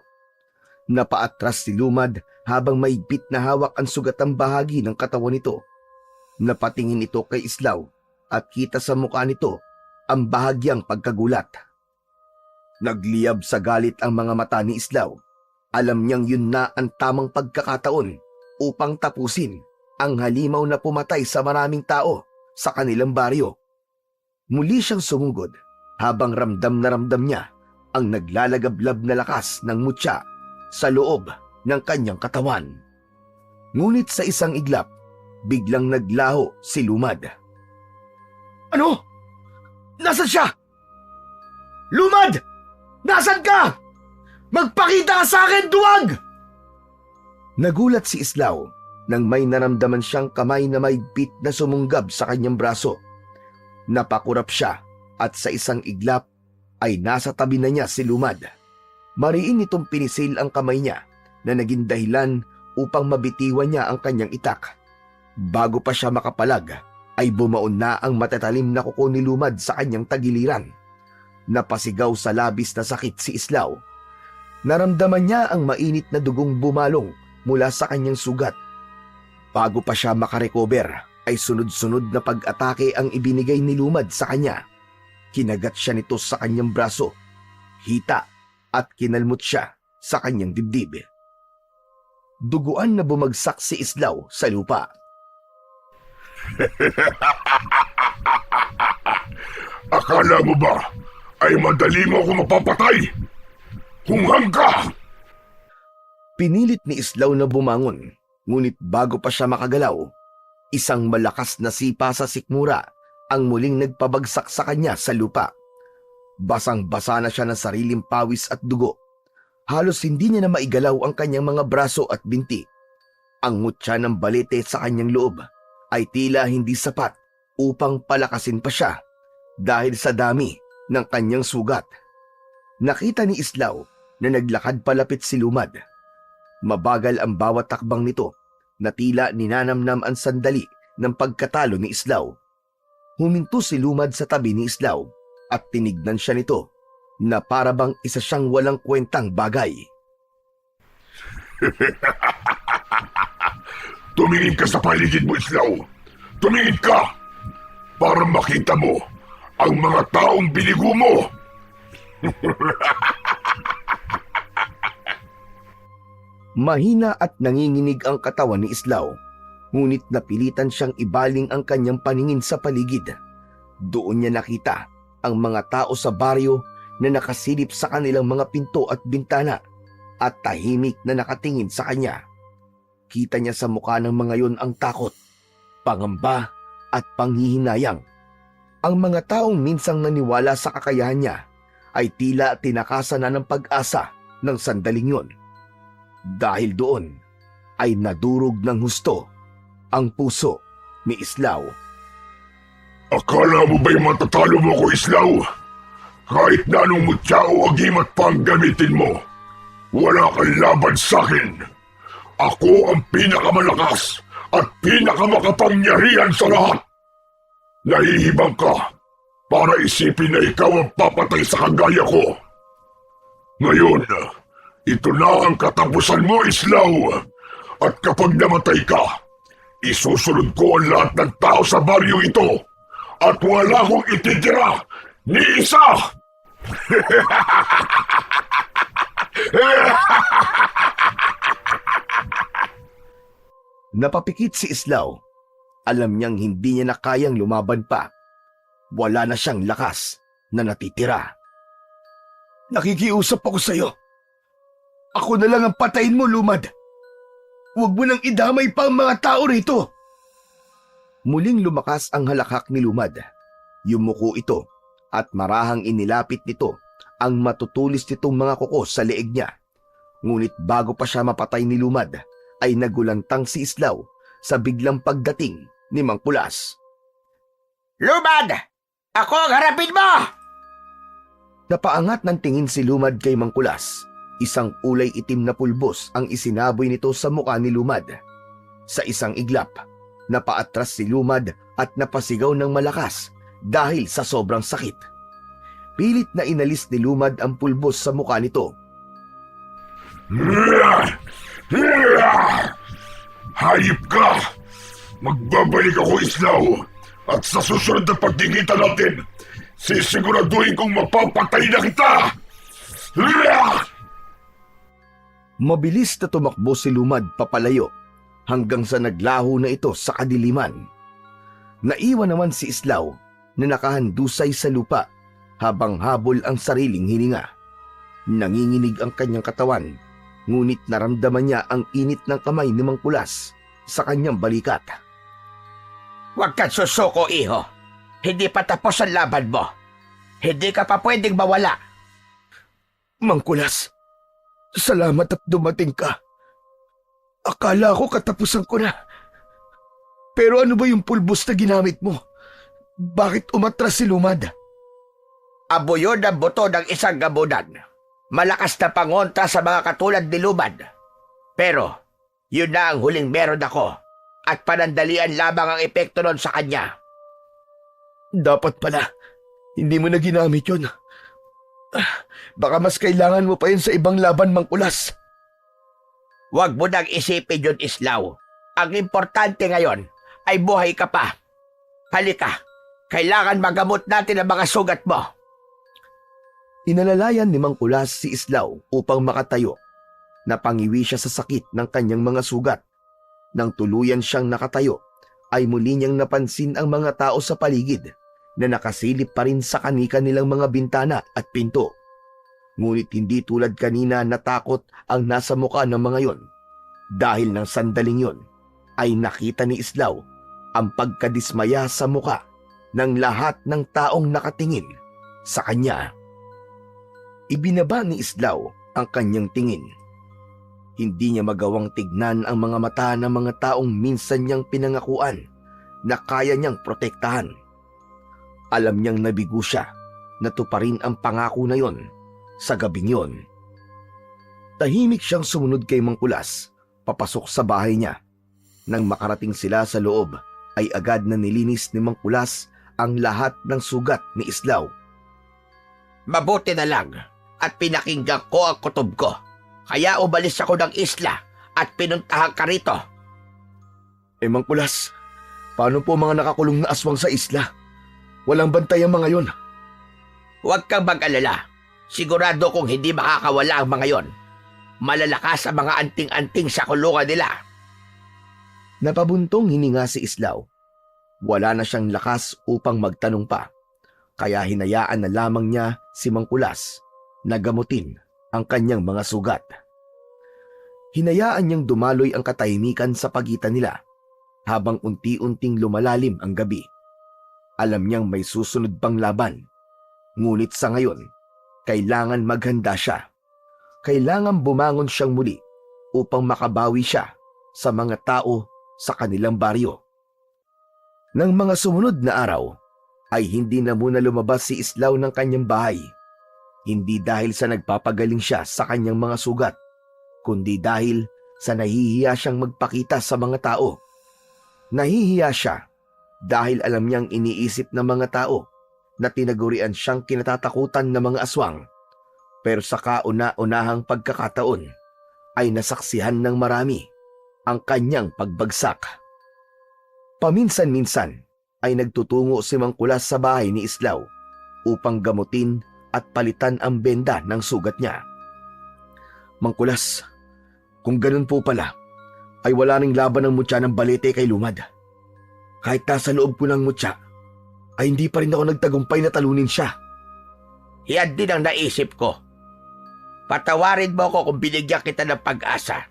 Napaatras si Lumad habang mahigpit na hawak ang sugatang bahagi ng katawan nito. Napatingin ito kay Islaw at kita sa mukha nito ang bahagyang pagkagulat. Nagliyab sa galit ang mga mata ni Islaw. Alam niyang yun na ang tamang pagkakataon upang tapusin ang halimaw na pumatay sa maraming tao sa kanilang baryo. Muli siyang sumugod habang ramdam na ramdam niya ang naglalagablab na lakas ng mutya sa loob ng kanyang katawan. Ngunit sa isang iglap, biglang naglaho si Lumad. Ano? Nasaan siya? Lumad! Nasaan ka? Magpakita ka sa akin, duwag! Nagulat si Islaw nang may naramdaman siyang kamay na mahigpit na sumunggab sa kanyang braso. Napakurap siya at sa isang iglap ay nasa tabi na niya si Lumad. Mariin itong pinisil ang kamay niya na naging dahilan upang mabitiwan niya ang kanyang itak. Bago pa siya makapalag, ay bumaon na ang matatalim na kuko ni Lumad sa kanyang tagiliran. Napasigaw sa labis na sakit si Islaw. Naramdaman niya ang mainit na dugong bumalong mula sa kanyang sugat. Bago pa siya makarecover, ay sunod-sunod na pag-atake ang ibinigay ni Lumad sa kanya. Kinagat siya nito sa kanyang braso, hita at kinalmot siya sa kanyang dibdib. Duguan na bumagsak si Islaw sa lupa. Akala mo ba ay madali mo ako mapapatay? Hunghang ka! Pinilit ni Islaw na bumangon, ngunit bago pa siya makagalaw, isang malakas na sipa sa sikmura ang muling nagpabagsak sa kanya sa lupa. Basang-basa na siya ng sariling pawis at dugo. Halos hindi niya na maigalaw ang kanyang mga braso at binti. Ang ngutya ng balete sa kanyang loob ay tila hindi sapat upang palakasin pa siya dahil sa dami ng kanyang sugat. Nakita ni Islaw na naglakad palapit si Lumad. Mabagal ang bawat takbang nito na tila ninanamnam ang sandali ng pagkatalo ni Islaw. Huminto si Lumad sa tabi ni Islaw at tinignan siya nito na para bang isa siyang walang kwentang bagay. Tumingin ka sa paligid mo, Islaw. Tumingin ka para makita mo ang mga taong binigo mo. Mahina at nanginginig ang katawan ni Islaw, ngunit napilitan siyang ibaling ang kanyang paningin sa paligid. Doon niya nakita ang mga tao sa baryo na nakasilip sa kanilang mga pinto at bintana at tahimik na nakatingin sa kanya. Kita niya sa mukha ng mga yon ang takot, pangamba at panghihinayang. Ang mga taong minsang naniwala sa kakayahan niya ay tila tinakasan na ng pag-asa ng sandaling yon. Dahil doon ay nadurog ng husto ang puso ni Islaw. Akala mo ba'y matatalo mo ko, Islaw? Kahit na anong mutya o agimat pa ang gamitin mo, wala kang laban sa akin. Ako ang pinakamalakas at pinakamakapangyarihan sa lahat. Nahihibang ka para isipin na ikaw ang papatay sa kagaya ko. Ngayon, ito na ang katapusan mo, Islaw. At kapag namatay ka, isusunod ko ang lahat ng tao sa baryo ito at wala akong ititira ni isa! Napapikit si Islaw. Alam niyang hindi niya na kayang lumaban pa. Wala na siyang lakas na natitira. Nakikiusap ako sa'yo. Ako na lang ang patayin mo, Lumad. Huwag mo nang idamay pa ang mga tao rito. Muling lumakas ang halakhak ni Lumad. Yumuko ito at marahang inilapit nito ang matutulis nitong mga kuko sa leeg niya. Ngunit bago pa siya mapatay ni Lumad, ay nagulantang si Islaw sa biglang pagdating ni Mang Kulas. Lumad! Ako ang harapin mo! Napaangat ng tingin si Lumad kay Mang Kulas. Isang kulay itim na pulbos ang isinaboy nito sa mukha ni Lumad. Sa isang iglap, napaatras si Lumad at napasigaw ng malakas dahil sa sobrang sakit. Pilit na inalis ni Lumad ang pulbos sa mukha nito. Hayop ka! Magbabalik ako, Islaw. At sa susunod na pagkikita natin, sisiguraduhin kong mapapatay na kita! Mabilis na tumakbo si Lumad papalayo hanggang sa naglaho na ito sa kadiliman. Naiwan naman si Islaw na nakahandusay sa lupa habang habol ang sariling hininga. Nanginginig ang kanyang katawan, ngunit naramdaman niya ang init ng kamay ni Mang Kulas sa kanyang balikat. Huwag kang susuko, iho. Hindi pa tapos ang laban mo. Hindi ka pa pwedeng mawala. Mang Kulas, salamat at dumating ka. Akala ko katapusan ko na. Pero ano ba yung pulbos na ginamit mo? Bakit umatras si Lumad? Abo yun ang buto ng isang gamunan. Malakas na pangontra sa mga katulad ni Lumad. Pero, yun na ang huling meron ako. At panandalian lamang ang epekto nun sa kanya. Dapat pala, hindi mo na ginamit yun. Baka mas kailangan mo pa yun sa ibang laban, Mangkulas. Huwag mo nang isipin yun, Islaw. Ang importante ngayon ay buhay ka pa. Halika, kailangan magamot natin ang mga sugat mo. Inalalayan ni Mangkulas si Islaw upang makatayo. Napangiwi siya sa sakit ng kanyang mga sugat. Nang tuluyan siyang nakatayo, ay muli niyang napansin ang mga tao sa paligid na nakasilip pa rin sa kanika nilang mga bintana at pinto. Ngunit hindi tulad kanina natakot ang nasa muka ng mga yon. Dahil ng sandaling yon, ay nakita ni Islaw ang pagkadismaya sa muka ng lahat ng taong nakatingin sa kanya. Ibinaba ni Islaw ang kanyang tingin. Hindi niya magawang tignan ang mga mata ng mga taong minsan niyang pinangakuan na kaya niyang protektahan. Alam niyang nabigo siya na tuparin ang pangako na yon sa gabing yon. Tahimik siyang sumunod kay Mangkulas, papasok sa bahay niya. Nang makarating sila sa loob, ay agad na nilinis ni Mangkulas ang lahat ng sugat ni Islaw. Mabuti na lang at pinakinggan ko ang kutob ko. Kaya umalis ako ng isla at pinuntahan ka rito. Mangkulas, paano po mga nakakulong na aswang sa isla? Walang bantay ang mga yon. Huwag kang mag-alala. Sigurado kong hindi makakawala ang mga yon. Malalakas ang mga anting-anting sa kulungan nila. Napabuntong hininga si Islaw. Wala na siyang lakas upang magtanong pa. Kaya hinayaan na lamang niya si Mangkulas na gamutin ang kanyang mga sugat. Hinayaan niyang dumaloy ang katahimikan sa pagitan nila habang unti-unting lumalalim ang gabi. Alam niyang may susunod pang laban. Ngunit sa ngayon, kailangan maghanda siya. Kailangan bumangon siyang muli upang makabawi siya sa mga tao sa kanilang baryo. Nang mga sumunod na araw, ay hindi na muna lumabas si Islaw ng kanyang bahay. Hindi dahil sa nagpapagaling siya sa kanyang mga sugat, kundi dahil sa nahihiya siyang magpakita sa mga tao. Nahihiya siya dahil alam niyang iniisip ng mga tao na tinagurian siyang kinatatakutan ng mga aswang. Pero sa kauna-unahang pagkakataon ay nasaksihan ng marami ang kanyang pagbagsak. Paminsan-minsan ay nagtutungo si Mangkulas sa bahay ni Islaw upang gamutin at palitan ang benda ng sugat niya. Mangkulas, kung ganun po pala, ay wala ring laban ng mutya ng balete kay Lumad. Kahit nasa loob ko ng mutya, ay hindi pa rin ako nagtagumpay na talunin siya. Yan din ang naisip ko. Patawarin mo ako kung binigyan kita ng pag-asa.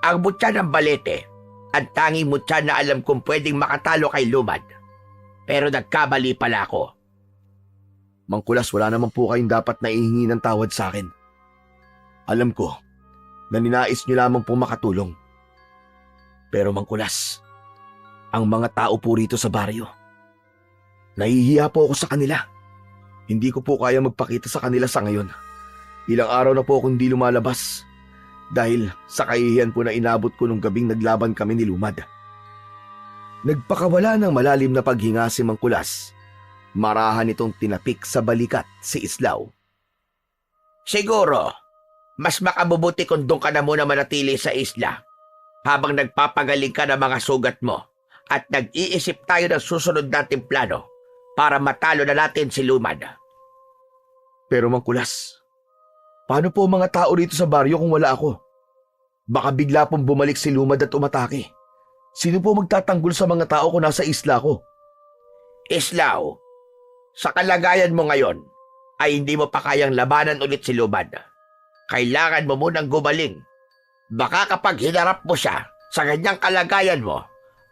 Ang mutya ng balete, ang tanging mutya na alam kong pwedeng makatalo kay Lumad. Pero nagkamali pala ako. Mangkulas, wala naman po kayong dapat na ihingi ng tawad sa akin. Alam ko na ninais niyo lamang pong makatulong. Pero Mangkulas, ang mga tao po rito sa baryo, nahihiya po ako sa kanila. Hindi ko po kaya magpakita sa kanila sa ngayon. Ilang araw na po akong hindi lumalabas dahil sa kahihiyan po na inabot ko nung gabing naglaban kami ni Lumad. Nagpakawala ng malalim na paghinga si Mangkulas. Marahan itong tinapik sa balikat si Islaw. Siguro, mas makabubuti kung doon ka na muna manatili sa isla habang nagpapagaling ka ng mga sugat mo at nag-iisip tayo ng susunod nating plano para matalo na natin si Lumad. Pero Mangkulas, paano po mga tao rito sa baryo kung wala ako? Baka bigla pong bumalik si Lumad at umatake. Sino po magtatanggol sa mga tao kung nasa isla ko? Islaw, sa kalagayan mo ngayon ay hindi mo pa kayang labanan ulit si Lumad. Kailangan mo munang gumaling. Baka kapag hinarap mo siya sa ganyang kalagayan mo,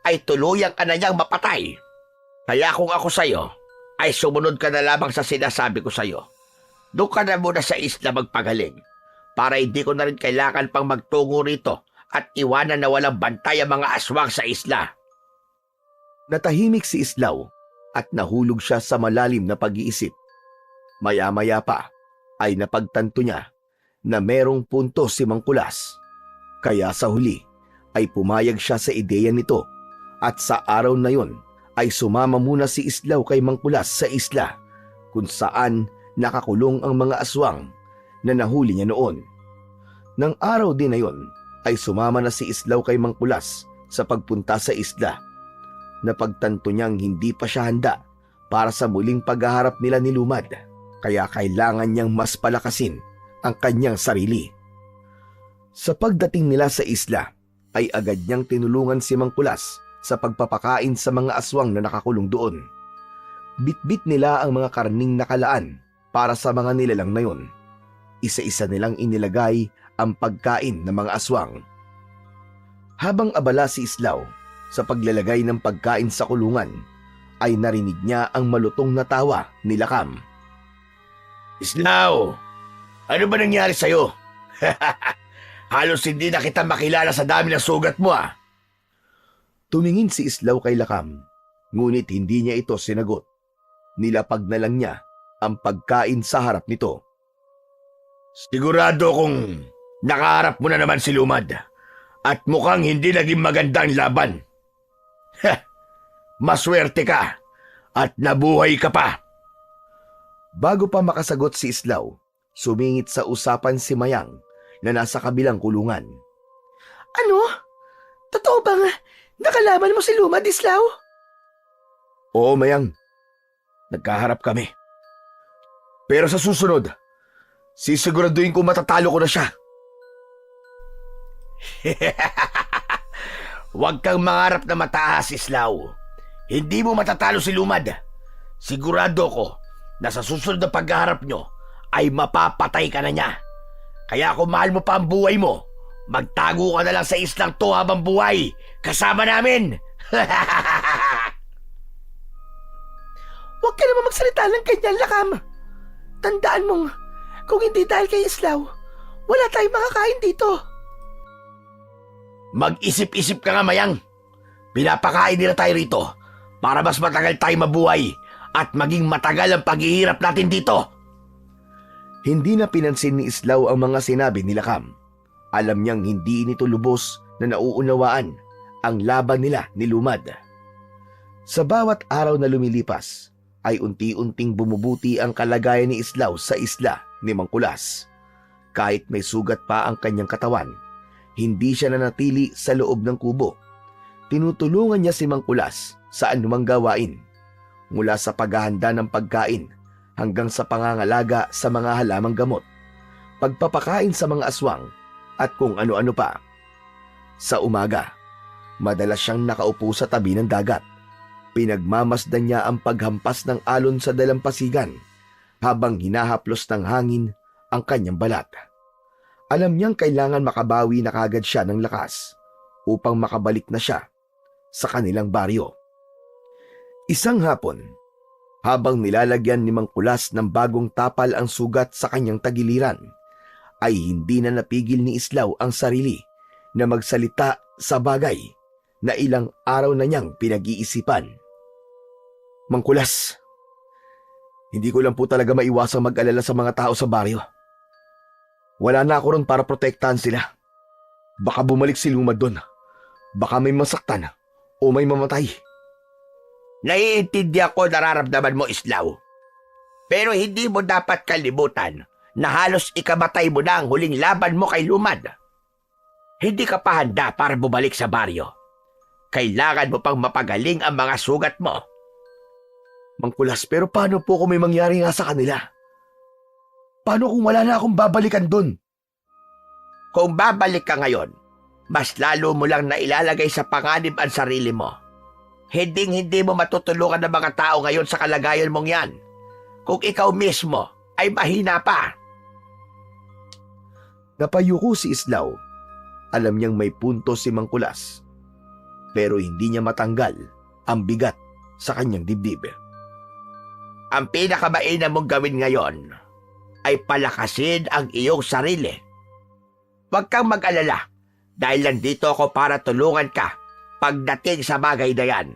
ay tuluyang ka na niyang mapatay. Kaya kung ako sa'yo, ay sumunod ka na lamang sa sinasabi ko sa'yo. Doon ka na muna sa isla magpagaling para hindi ko na rin kailangan pang magtungo rito at iwanan na walang bantay ang mga aswang sa isla. Natahimik si Islaw at nahulog siya sa malalim na pag-iisip. Maya-maya pa ay napagtanto niya na merong punto si Mangkulas. Kaya sa huli ay pumayag siya sa ideya nito at sa araw na yon ay sumama muna si Islaw kay Mangkulas sa isla kung saan nakakulong ang mga aswang na nahuli niya noon. Nang araw din na yon ay sumama na si Islaw kay Mangkulas sa pagpunta sa isla. Napagtanto niyang hindi pa siya handa para sa muling paghaharap nila ni Lumad, kaya kailangan niyang mas palakasin ang kanyang sarili. Sa pagdating nila sa isla ay agad niyang tinulungan si Mangkulas sa pagpapakain sa mga aswang na nakakulong doon. Bitbit nila ang mga karning nakalaan para sa mga nilalang na yon. Isa-isa nilang inilagay ang pagkain ng mga aswang. Habang abala si Islaw sa paglalagay ng pagkain sa kulungan, ay narinig niya ang malutong na tawa ni Lakam. Islaw, ano ba nangyari sa'yo? Halos hindi na kita makilala sa dami ng sugat mo ah. Tumingin si Islaw kay Lakam, ngunit hindi niya ito sinagot. Nilapag na lang niya ang pagkain sa harap nito. Sigurado kong nakaharap mo na naman si Lumad at mukhang hindi naging maganda ang laban. Maswerte ka at nabuhay ka pa. Bago pa makasagot si Islaw, sumingit sa usapan si Mayang na nasa kabilang kulungan. Ano? Totoo bang nakalaban mo si Lumad, Islaw? Oo, Mayang. Nagkaharap kami. Pero sa susunod, sisiguraduhin ko matatalo ko na siya. Huwag kang mangarap na mataas, Islaw. Hindi mo matatalo si Lumad. Sigurado ko na sa susunod na paghaharap nyo ay mapapatay ka na niya. Kaya kung mahal mo pa ang buhay mo, magtago ka na lang sa islang to habang buhay. Kasama namin! Huwag ka naman magsalita ng ganyan, Lakam. Tandaan mong, kung hindi dahil kay Islaw, wala tayong makakain dito. Mag-isip-isip ka nga, Mayang. Pinapakain nila tayo rito para mas matagal tayo mabuhay at maging matagal ang paghihirap natin dito. Hindi na pinansin ni Islaw ang mga sinabi ni Lakam. Alam niyang hindi nito lubos na nauunawaan ang laban nila ni Lumad. Sa bawat araw na lumilipas, ay unti-unting bumubuti ang kalagayan ni Islaw sa isla ni Mangkulas. Kahit may sugat pa ang kanyang katawan, hindi siya nanatili sa loob ng kubo. Tinutulungan niya si Mangkulas sa anumang gawain, mula sa paghahanda ng pagkain hanggang sa pangangalaga sa mga halamang gamot, pagpapakain sa mga aswang at kung ano-ano pa. Sa umaga, madalas siyang nakaupo sa tabi ng dagat. Pinagmamasdan niya ang paghampas ng alon sa dalampasigan habang hinahaplos ng hangin ang kanyang balat. Alam niyang kailangan makabawi na kagad siya ng lakas upang makabalik na siya sa kanilang baryo. Isang hapon, habang nilalagyan ni Mangkulas ng bagong tapal ang sugat sa kanyang tagiliran, ay hindi na napigil ni Islaw ang sarili na magsalita sa bagay na ilang araw na niyang pinag-iisipan. Mangkulas, hindi ko lang po talaga maiwasang mag-alala sa mga tao sa baryo. Wala na ako ron para protektahan sila. Baka bumalik si Lumad doon. Baka may masaktan o may mamatay. Naiintindihan ko nararamdaman mo, Islaw. Pero hindi mo dapat kalimutan na halos ikamatay mo na ang huling laban mo kay Lumad. Hindi ka pa handa para bumalik sa baryo. Kailangan mo pang mapagaling ang mga sugat mo. Mangkulas, pero paano po kung may mangyari nga sa kanila? Paano kung wala na akong babalikan doon? Kung babalik ka ngayon, mas lalo mo lang na ilalagay sa panganib ang sarili mo. Hindi mo matutulungan ng mga tao ngayon sa kalagayan mong yan. Kung ikaw mismo ay mahina pa. Napayuko si Islaw. Alam niyang may punto si Mangkulas, pero hindi niya matanggal ang bigat sa kanyang dibdib. Ang pinakamainam mong gawin ngayon ay palakasin ang iyong sarili. Huwag kang mag-alala dahil nandito ako para tulungan ka pagdating sa bagay na yan.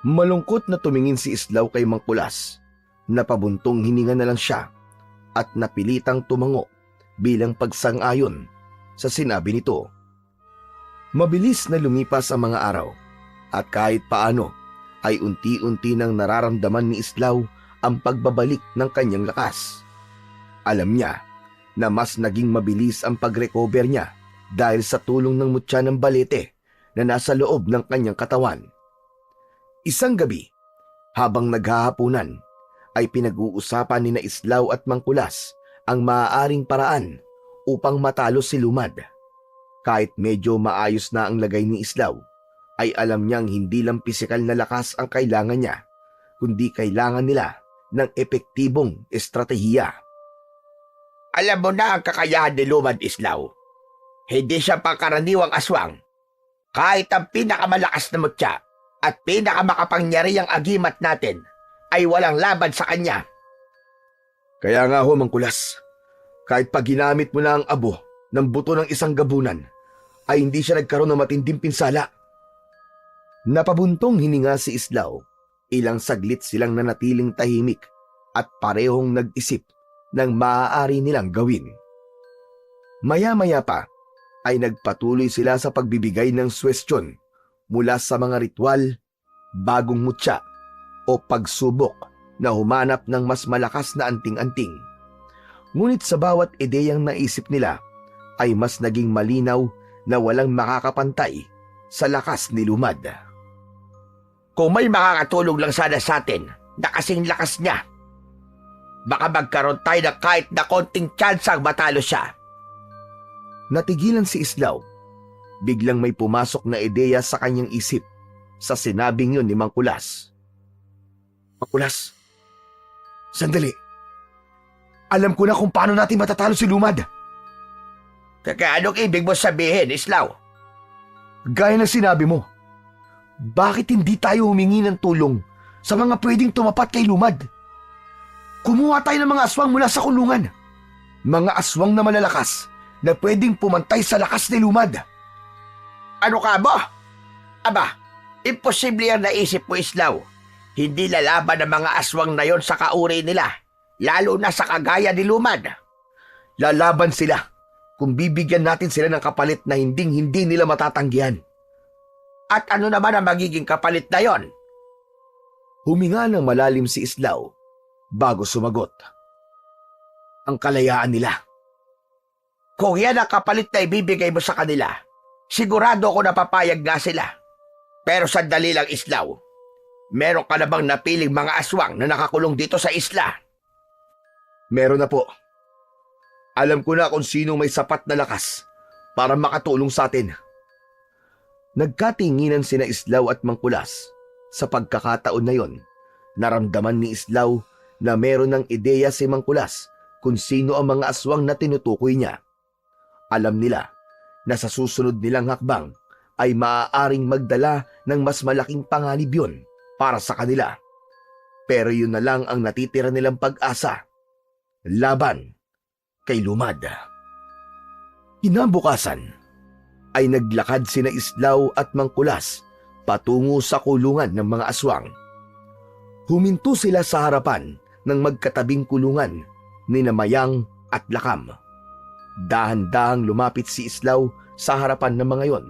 Malungkot na tumingin si Islaw kay Mangkulas. Napabuntong hininga na lang siya at napilitang tumango bilang pagsang-ayon sa sinabi nito. Mabilis na lumipas ang mga araw at kahit paano ay unti-unti nang nararamdaman ni Islaw ang pagbabalik ng kanyang lakas. Alam niya na mas naging mabilis ang pag-recover niya dahil sa tulong ng mutya ng balete na nasa loob ng kanyang katawan. Isang gabi, habang naghahapunan, ay pinag-uusapan ni na Islaw at Mangkulas ang maaaring paraan upang matalo si Lumad. Kahit medyo maayos na ang lagay ni Islaw, ay alam niyang hindi lang pisikal na lakas ang kailangan niya, kundi kailangan nila ng epektibong estratehiya. Alam mo na ang kakayahan ni Lumad, Islaw. Hindi siya pangkaraniwang aswang. Kahit ang pinakamalakas na mutya at pinakamakapangyarihang agimat natin ay walang laban sa kanya. Kaya nga ho, Mangkulas, kahit pag ginamit mo na ang abo ng buto ng isang gabunan, ay hindi siya nagkaroon ng matinding pinsala. Napabuntong hininga si Islaw. Ilang saglit silang nanatiling tahimik at parehong nag-isip ng maaari nilang gawin. Maya-maya pa ay nagpatuloy sila sa pagbibigay ng suwestyon mula sa mga ritual, bagong mutya o pagsubok na humanap ng mas malakas na anting-anting. Ngunit sa bawat ideyang naisip nila ay mas naging malinaw na walang makakapantay sa lakas ni Lumad. Kung may makakatulong lang sana sa atin na kasing lakas niya, baka magkaroon tayo na kahit na konting tsansang matalo siya. Natigilan si Islaw. Biglang may pumasok na ideya sa kanyang isip sa sinabing yun ni Mangkulas. Mangkulas, sandali. Alam ko na kung paano natin matatalo si Lumad. Kaya anong ibig mo sabihin, Islaw? Gaya ng sinabi mo, bakit hindi tayo humingi ng tulong sa mga pwedeng tumapat kay Lumad? Kumuha tayo ng mga aswang mula sa kulungan. Mga aswang na malalakas na pwedeng pumantay sa lakas ni Lumad. Ano ka ba? Aba, imposible ang naisip mo, Islaw. Hindi lalaban ng mga aswang na yon sa kauri nila, lalo na sa kagaya ni Lumad. Lalaban sila kung bibigyan natin sila ng kapalit na hindi nila matatanggihan. At ano naman ang magiging kapalit na yon? Huminga ng malalim si Islaw bago sumagot. Ang kalayaan nila. Kung yan ang kapalit na ibibigay mo sa kanila, sigurado ako na papayag nga sila. Pero sandali lang, Islaw. Meron ka na bang napiling mga aswang na nakakulong dito sa isla? Meron na po. Alam ko na kung sino may sapat na lakas para makatulong sa atin. Nagkatinginan sina Islaw at Mangkulas. Sa pagkakataon na yon, naramdaman ni Islaw na meron ng ideya si Mangkulas kung sino ang mga aswang na tinutukoy niya. Alam nila na sa susunod nilang hakbang ay maaaring magdala ng mas malaking panganib yun para sa kanila. Pero yun na lang ang natitira nilang pag-asa. Laban kay Lumad. Kinabukasan ay naglakad sina Islaw at Mangkulas patungo sa kulungan ng mga aswang. Huminto sila sa harapan ng magkatabing kulungan ni Mayang at Lakam. Dahan-dahang lumapit si Islaw sa harapan ng mga yon,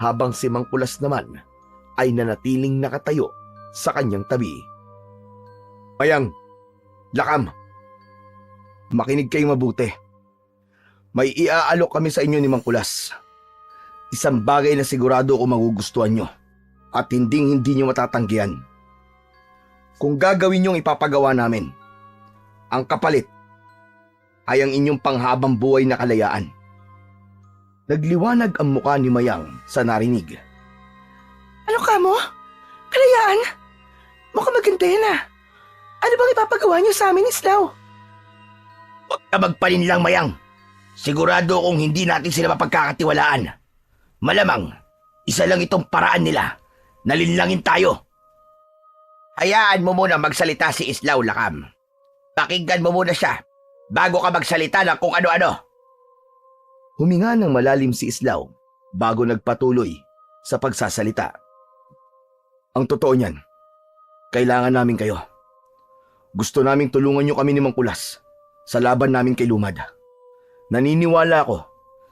habang si Mangkulas naman ay nanatiling nakatayo sa kanyang tabi. Mayang, Lakam, makinig kayong mabuti. May iaalok kami sa inyo ni Mangkulas. Isang bagay na sigurado ko magugustuhan nyo at hindi nyo matatanggihan. Kung gagawin nyong ipapagawa namin, ang kapalit ay ang inyong panghabang buhay na kalayaan. Nagliwanag ang mukha ni Mayang sa narinig. Ano ka mo? Kalayaan? Mukhang maganda yan ah. Ano bang ipapagawa niyo sa amin, Islaw? Huwag ka magpalinlang, Mayang. Sigurado kung hindi natin sila mapagkakatiwalaan. Malamang, isa lang itong paraan nila. Nalinlangin tayo. Hayaan mo muna magsalita si Islaw, Lakam. Pakinggan mo muna siya bago ka magsalita ng kung ano-ano. Huminga ng malalim si Islaw bago nagpatuloy sa pagsasalita. Ang totoo niyan, kailangan namin kayo. Gusto naming tulungan niyo kami ni Mangkulas sa laban namin kay Lumad. Naniniwala ako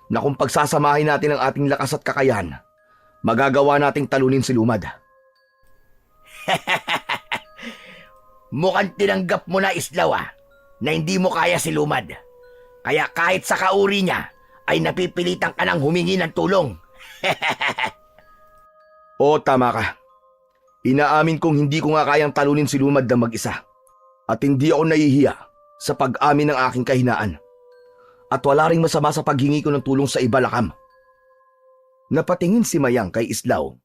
na kung pagsasamahin natin ang ating lakas at kakayahan, magagawa nating talunin si Lumad. Mukhang tinanggap mo na, Islaw, na hindi mo kaya si Lumad. Kaya kahit sa kauri niya, ay napipilitan ka ng humingi ng tulong. Oo, tama ka. Inaamin kong hindi ko nga kayang talunin si Lumad na mag-isa. At hindi ako nahihiya sa pag-amin ng aking kahinaan. At wala ring masama sa paghingi ko ng tulong sa iba, Lakam. Napatingin si Mayang kay Islaw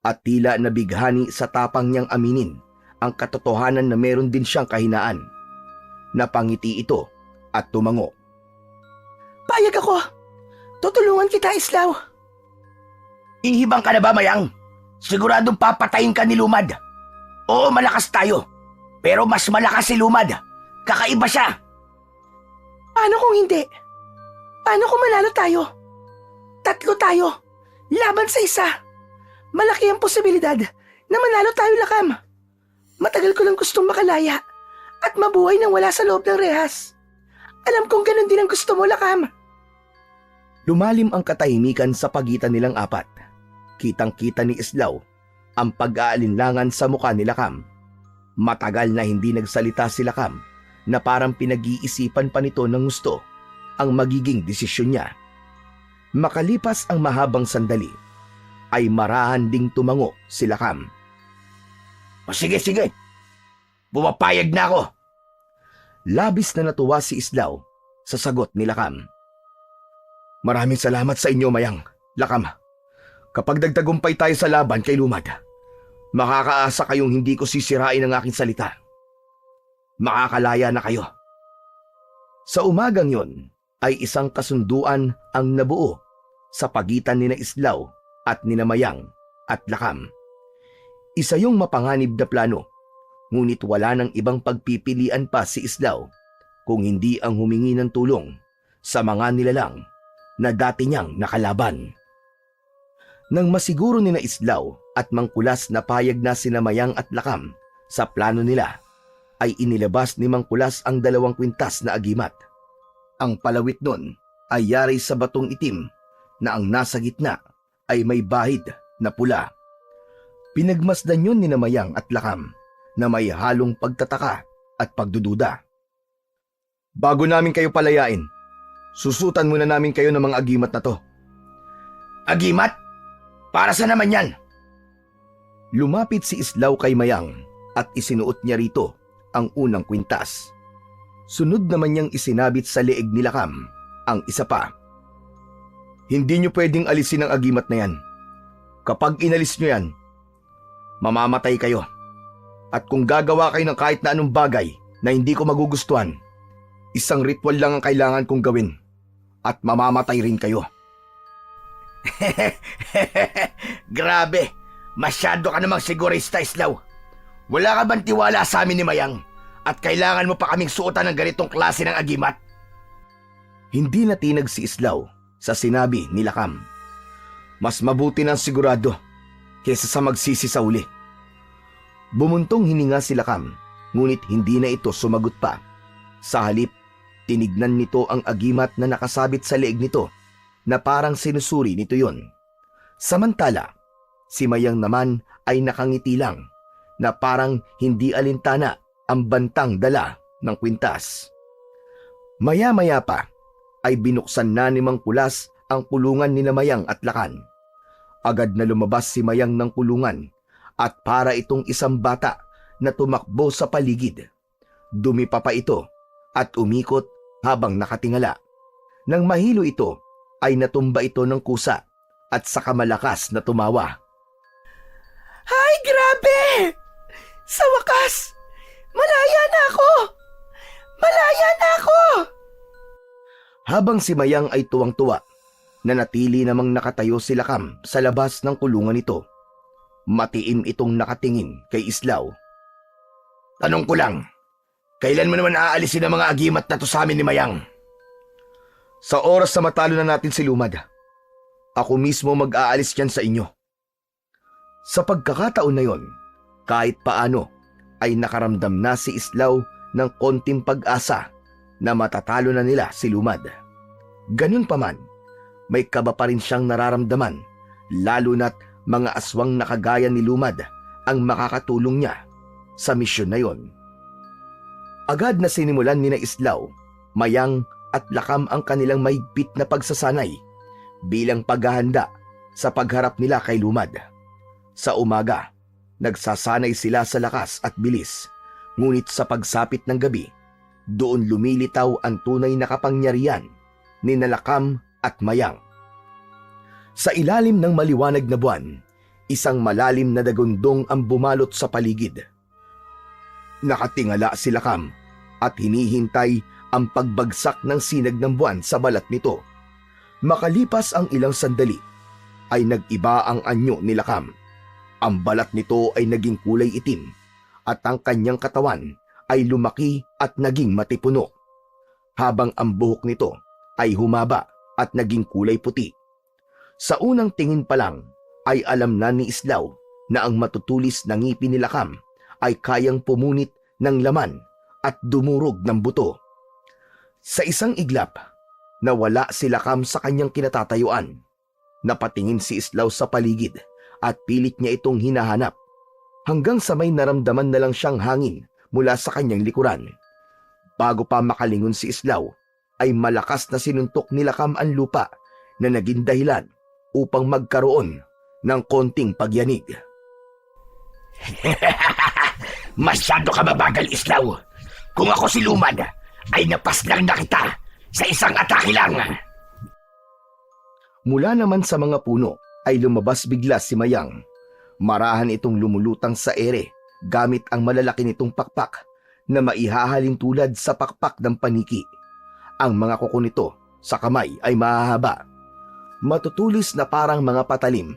at tila nabighani sa tapang niyang aminin ang katotohanan na meron din siyang kahinaan. Napangiti ito at tumango. Payag ako. Tutulungan kita, Islaw. Ihibang ka na ba, Mayang? Siguradong papatayin ka ni Lumad. Oo, malakas tayo. Pero mas malakas si Lumad. Kakaiba siya. Paano kung hindi? Paano kung manalo tayo? 3 tayo. Laban sa isa. Malaki ang posibilidad na manalo tayo, Lakam. Matagal ko lang gustong makalaya at mabuhay nang wala sa loob ng rehas. Alam kong ganun din ang gusto mo, Lakam. Lumalim ang katahimikan sa pagitan nilang apat. Kitang-kita ni Islaw ang pag-aalinlangan sa mukha ni Lakam. Matagal na hindi nagsalita si Lakam na parang pinag-iisipan pa nito ng gusto ang magiging desisyon niya. Makalipas ang mahabang sandali, ay marahan ding tumango si Lakam. O sige. Pumapayag na ako. Labis na natuwa si Islaw sa sagot ni Lakam. Maraming salamat sa inyo, Mayang. Lakam, kapag nagtagumpay tayo sa laban kay Lumad, makakaasa kayong hindi ko sisirain ang aking salita. Makakalaya na kayo. Sa umagang yon ay isang kasunduan ang nabuo sa pagitan ni Islaw at ni Mayang at Lakam. Isa yung mapanganib na plano, ngunit wala nang ibang pagpipilian pa si Islaw kung hindi ang humingi ng tulong sa mga nilalang na dati niyang nakalaban. Nang masiguro ni Islaw at Mangkulas na payag na sina Mayang at Lakam sa plano nila, ay inilabas ni Mangkulas ang 2 kwintas na agimat. Ang palawit nun ay yari sa batong itim na ang nasa gitna ay may bahid na pula. Pinagmasdan yun ni Mayang at Lakam na may halong pagtataka at pagdududa. Bago namin kayo palayain, susutan muna namin kayo ng mga agimat na to. Agimat? Para sa naman yan? Lumapit si Islaw kay Mayang at isinuot niya rito ang unang kwintas. Sunod naman niyang isinabit sa leeg ni Lakam ang isa pa. Hindi niyo pwedeng alisin ang agimat na yan. Kapag inalis niyo yan, mamamatay kayo. At kung gagawa kayo ng kahit na anong bagay na hindi ko magugustuhan, isang ritual lang ang kailangan kong gawin at mamamatay rin kayo. Grabe, masyado ka namang sigurista, Islaw. Wala ka bang tiwala sa amin ni Mayang? At kailangan mo pa kaming suotan ng ganitong klase ng agimat? Hindi natinag si Islaw sa sinabi ni Lakam. Mas mabuti ng sigurado kaysa sa magsisi sa uli. Bumuntong hininga si Lakam, ngunit hindi na ito sumagot pa. Sa halip, tinignan nito ang agimat na nakasabit sa leeg nito na parang sinusuri nito yon. Samantala, si Mayang naman ay nakangiti lang na parang hindi alintana ang bantang dala ng kwintas. Maya-maya pa ay binuksan na ni Mangkulas ang kulungan ni Mayang at Lakan. Agad na lumabas si Mayang ng kulungan at para itong isang bata na tumakbo sa paligid. Dumipa pa ito at umikot habang nakatingala. Nang mahilo ito, ay natumba ito ng kusa at saka malakas na tumawa. Ay, grabe! Sa wakas, malaya na ako! Malaya na ako! Habang si Mayang ay tuwang-tuwa, nanatili namang nakatayo si Lakam sa labas ng kulungan nito. Matiim itong nakatingin kay Islaw. Tanong ko lang, kailan mo naman aalisin ang mga agimat na to sa amin ni Mayang? Sa oras na matalo na natin si Lumad, ako mismo mag-aalis yan sa inyo. Sa pagkakataon na yon, kahit paano ay nakaramdam na si Islaw ng konting pag-asa na matatalo na nila si Lumad. Ganun pa man, may kaba pa rin siyang nararamdaman, lalo na't mga aswang na kagaya ni Lumad ang makakatulong niya sa misyon na yon. Agad na sinimulan ni na Islaw, Mayang at Lakam ang kanilang mahigpit na pagsasanay bilang paghahanda sa pagharap nila kay Lumad. Sa umaga, nagsasanay sila sa lakas at bilis, ngunit sa pagsapit ng gabi, doon lumilitaw ang tunay na kapangyarihan ni Lakam at Mayang. Sa ilalim ng maliwanag na buwan, isang malalim na dagundong ang bumalot sa paligid. Nakatingala si Lakam at hinihintay ang pagbagsak ng sinag ng buwan sa balat nito. Makalipas ang ilang sandali, ay nag-iba ang anyo ni Lakam. Ang balat nito ay naging kulay itim at ang kanyang katawan ay lumaki at naging matipuno, habang ang buhok nito ay humaba at naging kulay puti. Sa unang tingin pa lang ay alam na ni Islaw na ang matutulis na ngipin ni Lakam ay kayang pumunit ng laman at dumurog ng buto. Sa isang iglap, nawala si Lakam sa kanyang kinatatayuan. Napatingin si Islaw sa paligid at pilit niya itong hinahanap, hanggang sa may naramdaman na lang siyang hangin mula sa kanyang likuran. Bago pa makalingon si Islaw, ay malakas na sinuntok ni Lakam ang lupa na naging dahilan upang magkaroon ng konting pagyanig. Masyado ka mabagal, Islaw. Kung ako si Lumad, ay napaslang na kita sa isang atake lang. Mula naman sa mga puno ay lumabas bigla si Mayang. Marahan itong lumulutang sa ere gamit ang malalaki nitong pakpak na maihahalin tulad sa pakpak ng paniki. Ang mga kuko nito sa kamay ay mahahaba. Matutulis na parang mga patalim.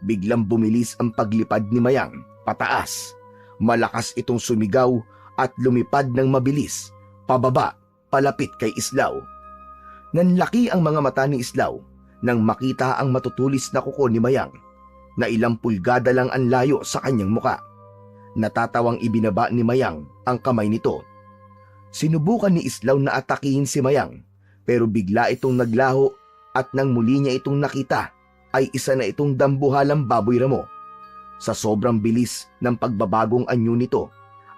Biglang bumilis ang paglipad ni Mayang pataas. Malakas itong sumigaw at lumipad ng mabilis pababa palapit kay Islaw. Nanlaki ang mga mata ni Islaw nang makita ang matutulis na kuko ni Mayang na ilang pulgada lang ang layo sa kanyang muka. Natatawang ibinaba ni Mayang ang kamay nito. Sinubukan ni Islaw na atakihin si Mayang, pero bigla itong naglaho at nang muli niya itong nakita ay isa na itong dambuhalang baboy ramo. Sa sobrang bilis ng pagbabagong anyo nito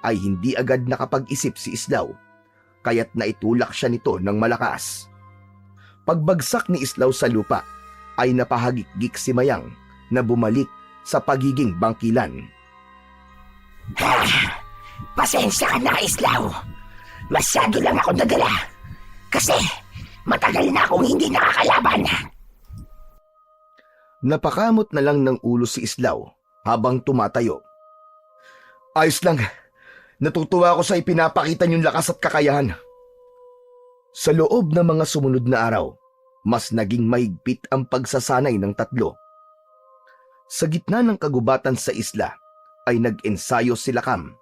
ay hindi agad nakapag-isip si Islaw, kaya't naitulak siya nito ng malakas. Pagbagsak ni Islaw sa lupa ay napahagikgik si Mayang na bumalik sa pagiging bangkilan. Pasensya ka na, Islaw. Masyado lang ako nadala. Kasi matagal na akong hindi nakakalaban. Napakamot na lang ng ulo si Islaw habang tumatayo. Ayos lang. Natutuwa ako sa ipinapakita niyong lakas at kakayahan. Sa loob ng mga sumunod na araw, mas naging mahigpit ang pagsasanay ng tatlo. Sa gitna ng kagubatan sa isla, ay nag-ensayo si Lakam.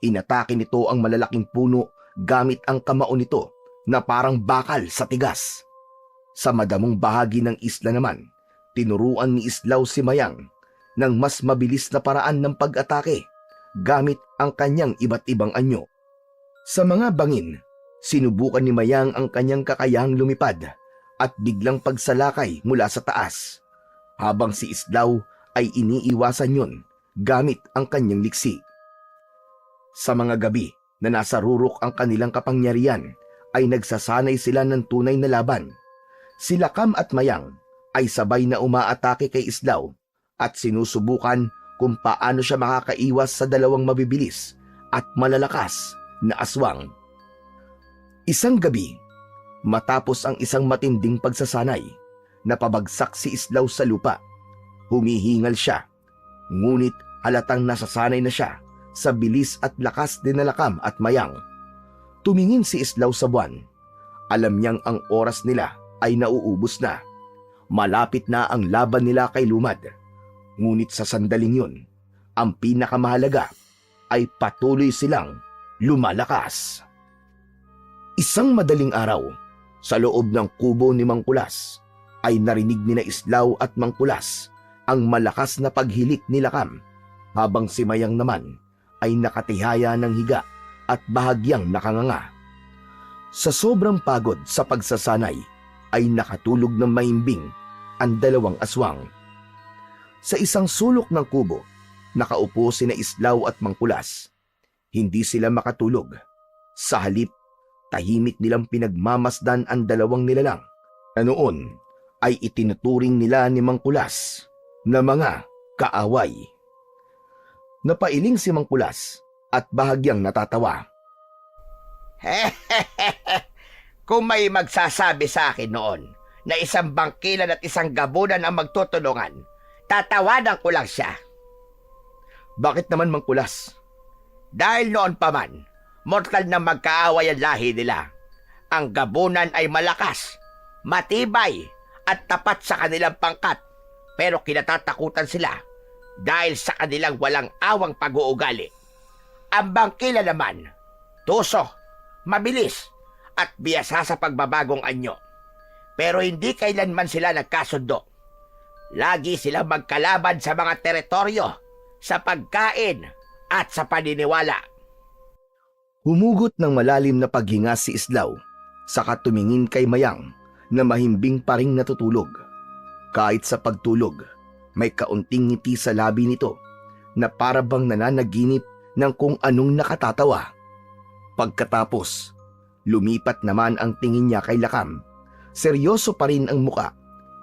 Inatake nito ang malalaking puno gamit ang kamao nito na parang bakal sa tigas. Sa madamong bahagi ng isla naman, tinuruan ni Islaw si Mayang ng mas mabilis na paraan ng pag-atake gamit ang kanyang iba't ibang anyo. Sa mga bangin, sinubukan ni Mayang ang kanyang kakayahang lumipad at biglang pagsalakay mula sa taas, habang si Islaw ay iniiwasan yon gamit ang kanyang liksi. Sa mga gabi na nasa rurok ang kanilang kapangyarihan, ay nagsasanay sila ng tunay na laban. Si Lakam at Mayang ay sabay na umaatake kay Islaw at sinusubukan kung paano siya makakaiwas sa dalawang mabibilis at malalakas na aswang. Isang gabi, matapos ang isang matinding pagsasanay, napabagsak si Islaw sa lupa. Humihingal siya, ngunit halatang nasasanay na siya sa bilis at lakas din na Lakam at Mayang. Tumingin si Islaw sa buwan. Alam niyang ang oras nila ay nauubos na. Malapit na ang laban nila kay Lumad. Ngunit sa sandaling yun, ang pinakamahalaga ay patuloy silang lumalakas. Isang madaling araw, sa loob ng kubo ni Mang Kulas, ay narinig ni na Islaw at Mang Kulas ang malakas na paghilik ni Lakam, habang si Mayang naman ay nakatihaya ng higa at bahagyang nakanganga. Sa sobrang pagod sa pagsasanay, ay nakatulog ng mahimbing ang dalawang aswang. Sa isang sulok ng kubo Nakaupo sina Islaw at Mangkulas. Hindi sila makatulog. Sa halip, tahimik nilang pinagmamasdan ang dalawang nilalang na noon ay itinuturing nila ni Mangkulas na mga kaaway. Napailing si Mangkulas at bahagyang natatawa. Kung may magsasabi sa akin noon na isang bangkilan at isang gabunan ang magtutulungan, tatawanan ko lang siya. Bakit naman, Mangkulas? Dahil noon pa man, mortal na magkaaway ang lahi nila. Ang gabunan ay malakas, matibay, at tapat sa kanilang pangkat, pero kinatatakutan sila dahil sa kanilang walang awang pag-uugali. Ang bangkila naman, tuso, mabilis, at biyasa sa pagbabagong anyo. Pero hindi kailanman sila nagkasundo. Lagi silang magkalaban sa mga teritoryo, sa pagkain, at sa paniniwala. Humugot ng malalim na paghinga si Islaw, saka tumingin kay Mayang na mahimbing pa ring natutulog. Kahit sa pagtulog, may kaunting ngiti sa labi nito na para bang nananaginip ng kung anong nakatatawa. Pagkatapos, lumipat naman ang tingin niya kay Lakam. Seryoso pa rin ang muka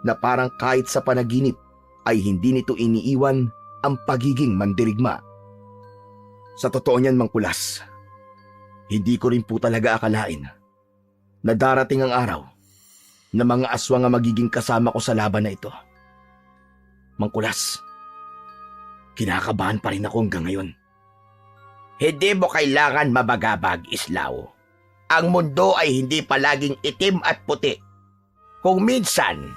na parang kahit sa panaginip ay hindi nito iniiwan ang pagiging mandirigma. Sa totoo niyan, Mangkulas, hindi ko rin po talaga akalain na darating ang araw na mga aswang ang magiging kasama ko sa laban na ito. Mangkulas, kinakabahan pa rin ako hanggang ngayon. Hindi mo kailangan mabagabag, Islaw. Ang mundo ay hindi palaging itim at puti. Kung minsan,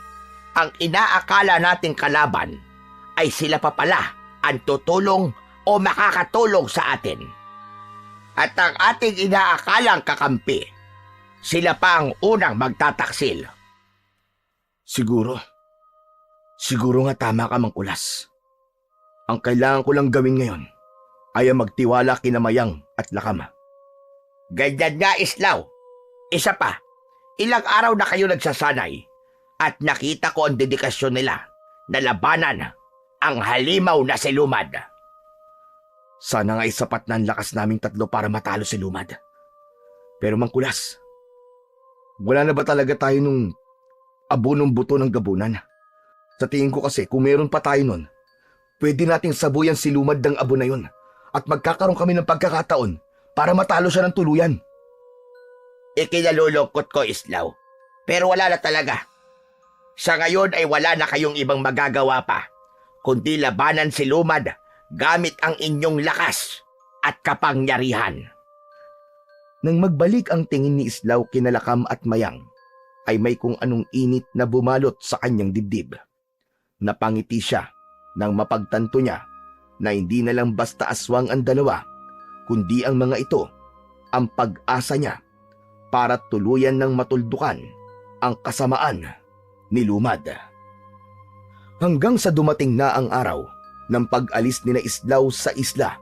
ang inaakala nating kalaban ay sila pa pala ang tutulong o makakatulong sa atin. At ang ating inaakalang kakampi, sila pa ang unang magtataksil. Siguro nga tama ka, Mangkulas. Ang kailangan ko lang gawin ngayon ay ang magtiwala kina Mayang at Lakam. Ganyan nga, Islaw. Isa pa, ilang araw na kayo nagsasanay at nakita ko ang dedikasyon nila na labanan ang halimaw na si Lumad. Sana nga isapat na ang lakas naming tatlo para matalo si Lumad. Pero Mangkulas, wala na ba talaga tayo nung abunong buto ng gabunan? Sa tingin ko kasi kung meron pa tayo nun, pwede nating sabuyan si Lumad ng abo na yun at magkakaroon kami ng pagkakataon para matalo siya ng tuluyan. Ikinalulungkot ko, Islaw, pero wala na talaga. Sa ngayon ay wala na kayong ibang magagawa pa kundi labanan si Lumad gamit ang inyong lakas at kapangyarihan. Nang magbalik ang tingin ni Islaw kina Lakam at Mayang, ay may kung anong init na bumalot sa kanyang dibdib. Napangiti siya nang mapagtanto niya na hindi na lang basta aswang ang dalawa, kundi ang mga ito ang pag-asa niya para tuluyan ng matuldukan ang kasamaan ni Lumad. Hanggang sa dumating na ang araw ng pag-alis nina Islaw sa isla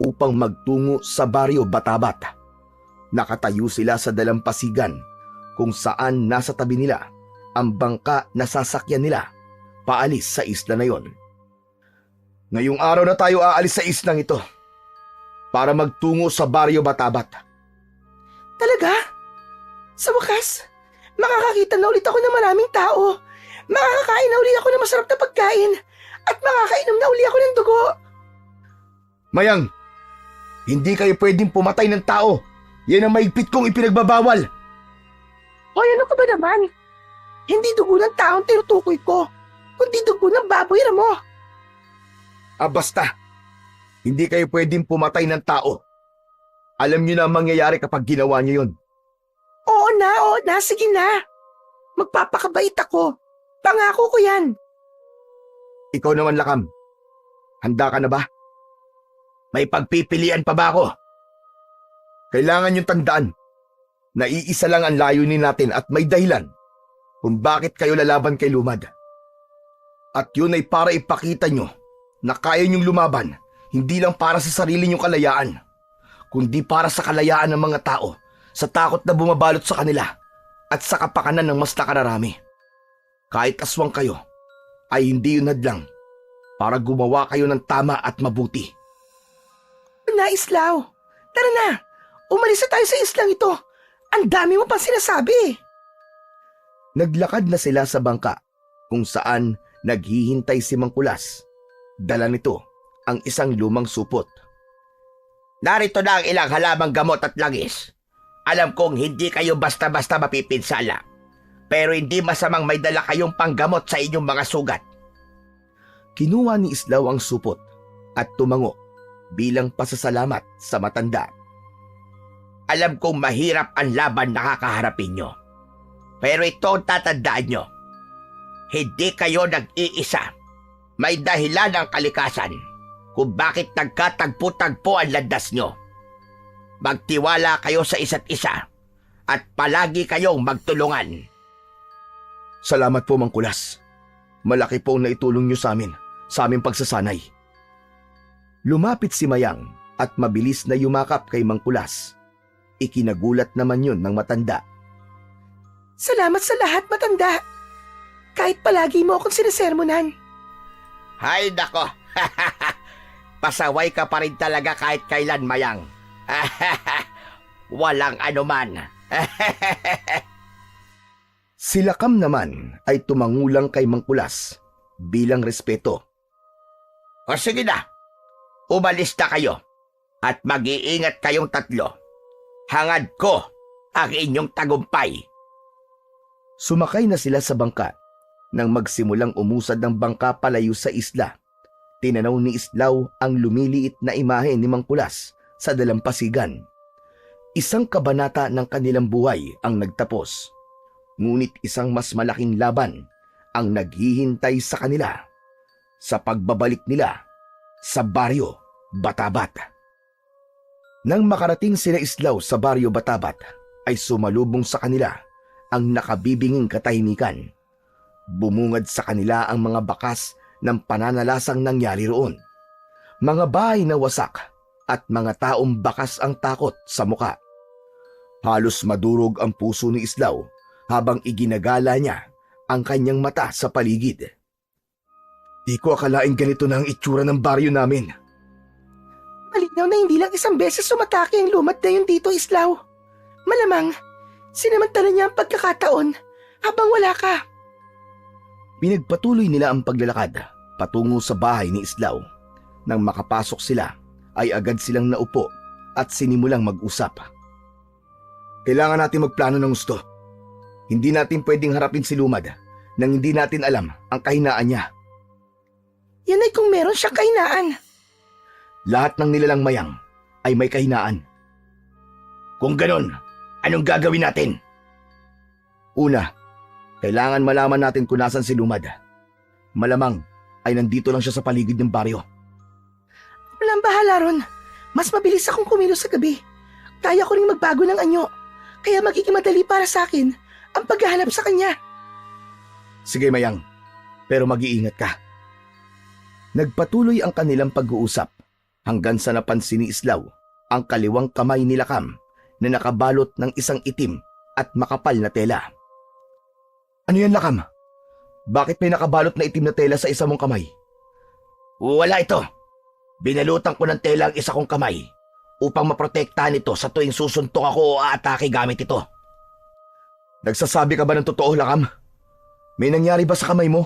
upang magtungo sa baryo Batabat. Nakatayo sila sa dalampasigan kung saan nasa tabi nila ang bangka na sasakyan nila paalis sa isla na yon. Ngayong araw na tayo aalis sa islang ito para magtungo sa baryo Batabat. Talaga? Sa wakas, makakakita na ulit ako ng maraming tao. Makakakain na uli ako ng masarap na pagkain at makakainom na uli ako ng dugo. Mayang, hindi kayo pwedeng pumatay ng tao. Yan ang maigpit kong ipinagbabawal. Hoy, ano ka ba naman? Hindi dugo ng taong tinutukoy ko, kundi dugo ng baboy mo. Basta, hindi kayo pwedeng pumatay ng tao. Alam niyo na ang mangyayari kapag ginawa niyo yun. Oo na, sige na. Magpapakabait ako. Pangako ko yan. Ikaw naman, Lakam. Handa ka na ba? May pagpipilian pa ba ako? Kailangan niyong tandaan na iisa lang ang layunin natin at may dahilan kung bakit kayo lalaban kay Lumad. At yun ay para ipakita nyo na kaya niyong lumaban hindi lang para sa sarili niyong kalayaan, kundi para sa kalayaan ng mga tao sa takot na bumabalot sa kanila at sa kapakanan ng mas nakararami. Kahit aswang kayo, ay hindi yun hadlang para gumawa kayo ng tama at mabuti. Na Islaw, tara na. Umalis na tayo sa islang ito. Ang dami mo pang sinasabi. Naglakad na sila sa bangka kung saan naghihintay si Mang Kulas. Dala nito ang isang lumang supot. Narito na ang ilang halamang gamot at langis. Alam kong hindi kayo basta-basta mapipinsala. Pero hindi masamang may dala kayong panggamot sa inyong mga sugat. Kinuha ni Islaw ang supot at tumango bilang pasasalamat sa matanda. Alam kong mahirap ang laban na kakaharapin nyo. Pero ito ang tatandaan nyo. Hindi kayo nag-iisa. May dahilan ang kalikasan kung bakit nagkatagpo-tagpo ang landas nyo. Magtiwala kayo sa isa't isa at palagi kayong magtulungan. Salamat po, Mang Kulas. Malaki po ang naitulong niyo sa aming pagsasanay. Lumapit si Mayang at mabilis na yumakap kay Mang Kulas. Ikinagulat naman yun ng matanda. Salamat sa lahat, matanda. Kahit palagi mo akong sinasermonan. Hay nako, pasaway ka pa rin talaga kahit kailan, Mayang. Walang anuman. Si Lakam naman ay tumangulang kay Mang Kulas bilang respeto. O sige na, umalis na kayo at mag-iingat kayong tatlo. Hangad ko ang inyong tagumpay. Sumakay na sila sa bangka. Nang magsimulang umusad ng bangka palayo sa isla, tinanaw ni Islaw ang lumiliit na imahe ni Mang Kulas sa dalampasigan. Isang kabanata ng kanilang buhay ang nagtapos. Ngunit isang mas malaking laban ang naghihintay sa kanila sa pagbabalik nila sa Baryo Batabat. Nang makarating sila Islaw sa Baryo Batabat, ay sumalubong sa kanila ang nakabibinging katahimikan. Bumungad sa kanila ang mga bakas ng pananalasang nangyari roon. Mga bahay na wasak at mga taong bakas ang takot sa muka. Halos madurog ang puso ni Islaw habang iginagala niya ang kanyang mata sa paligid. Di ko akalaing ganito na ang itsura ng baryo namin. Malinaw na hindi lang isang beses sumatake ang lumad na yun dito, Islaw. Malamang, sinamantala niya ang pagkakataon habang wala ka. Pinagpatuloy nila ang paglalakad patungo sa bahay ni Islaw. Nang makapasok sila, ay agad silang naupo at sinimulang mag-usap. Kailangan natin magplano ng gusto. Hindi natin pwedeng harapin si Lumad nang hindi natin alam ang kahinaan niya. Yan ay kung meron siyang kahinaan. Lahat ng nilalang Mayang ay may kahinaan. Kung ganon, anong gagawin natin? Una, kailangan malaman natin kung nasan si Lumad. Malamang ay nandito lang siya sa paligid ng baryo. Walang bahala ron. Mas mabilis akong kumilos sa gabi. Kaya ko rin magbago ng anyo. Kaya magiging madali para sa akin ang paghahanap sa kanya. Sige Mayang, pero mag-iingat ka. Nagpatuloy ang kanilang pag-uusap hanggang sa napansin ni Islaw ang kaliwang kamay ni Lakam na nakabalot ng isang itim at makapal na tela. Ano yan, Lakam? Bakit may nakabalot na itim na tela sa isa mong kamay? Wala ito. Binalutan ko ng tela ang isa kong kamay upang maprotektahan ito sa tuwing susuntok ako o aatake gamit ito. Nagsasabi ka ba ng totoo, Lakam? May nangyari ba sa kamay mo?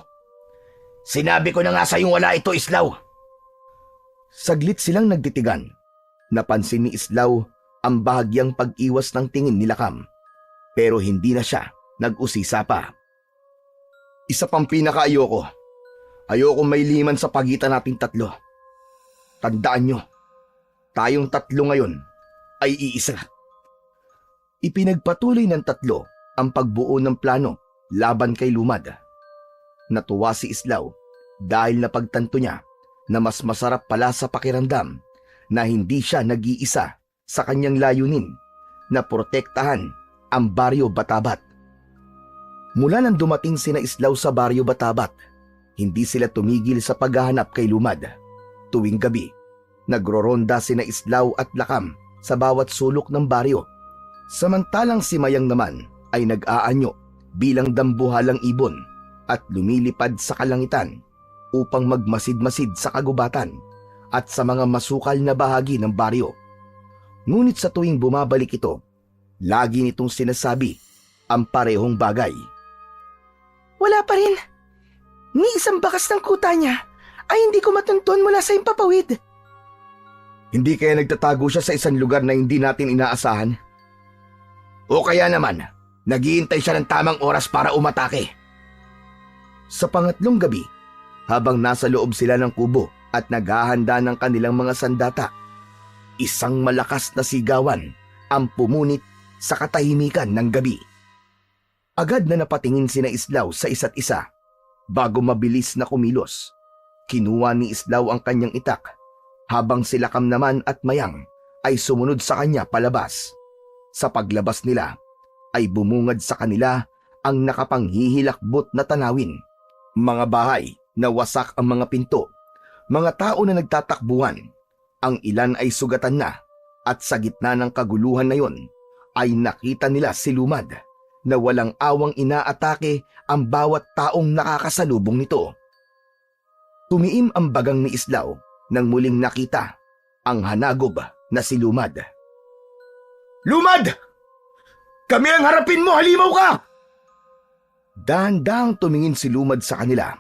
Sinabi ko na nga sa yung wala ito, Islaw. Saglit silang nagtitigan. Napansin ni Islaw ang bahagyang pag-iwas ng tingin ni Lakam. Pero hindi na siya nag-usisa pa. Isa pang pinakaayoko. Ayoko may liman sa pagitan nating tatlo. Tandaan nyo, tayong tatlo ngayon ay iisa. Ipinagpatuloy ng tatlo ang pagbuo ng plano laban kay Lumad. Natuwa si Islaw dahil napagtanto niya na mas masarap pala sa pakiramdam na hindi siya nag-iisa sa kanyang layunin na protektahan ang Baryo Batabat. Mula nang dumating sina Islaw sa Baryo Batabat, hindi sila tumigil sa paghahanap kay Lumad. Tuwing gabi, nagroronda sina Islaw at Lakam sa bawat sulok ng baryo. Samantalang si Mayang naman ay nag-aanyo bilang dambuhalang ibon at lumilipad sa kalangitan upang magmasid-masid sa kagubatan at sa mga masukal na bahagi ng baryo. Ngunit sa tuwing bumabalik ito, lagi nitong sinasabi ang parehong bagay. Wala pa rin. Ni isang bakas ng kuta niya ay hindi ko matunton mula sa impapawid. Hindi kaya nagtatago siya sa isang lugar na hindi natin inaasahan? O kaya naman, naghihintay siya ng tamang oras para umatake? Sa pangatlong gabi, habang nasa loob sila ng kubo at naghahanda ng kanilang mga sandata, isang malakas na sigawan ang pumunit sa katahimikan ng gabi. Agad na napatingin sina Islaw sa isa't isa. Bago mabilis na kumilos, kinuha ni Islaw ang kanyang itak, habang si Lakam naman at Mayang ay sumunod sa kanya palabas. Sa paglabas nila ay bumungad sa kanila ang nakapanghihilakbot na tanawin. Mga bahay na wasak ang mga pinto, mga tao na nagtatakbuhan, ang ilan ay sugatan na, at sa gitna ng kaguluhan na yon ay nakita nila si Lumad na walang awang inaatake ang bawat taong nakakasalubong nito. Tumiim ang bagang ni Islaw nang muling nakita ang hanagob na si Lumad. Lumad! Kami ang harapin mo, halimaw ka! Dahan-dahang tumingin si Lumad sa kanila.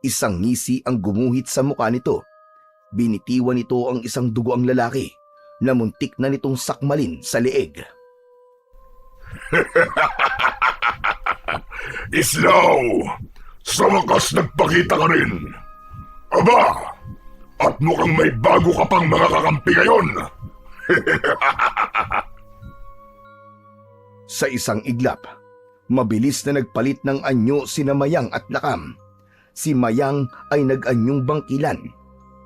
Isang ngisi ang gumuhit sa mukha nito. Binitiwan nito ang isang dugoang lalaki na muntik na nitong sakmalin sa leeg. Islaw! Sa wakas nagpakita ka rin. Aba! At mukhang may bago ka pang mga kakampi ngayon. Sa isang iglap, mabilis na nagpalit ng anyo sina Mayang at Lakam. Si Mayang ay nag-anyong bangkilan,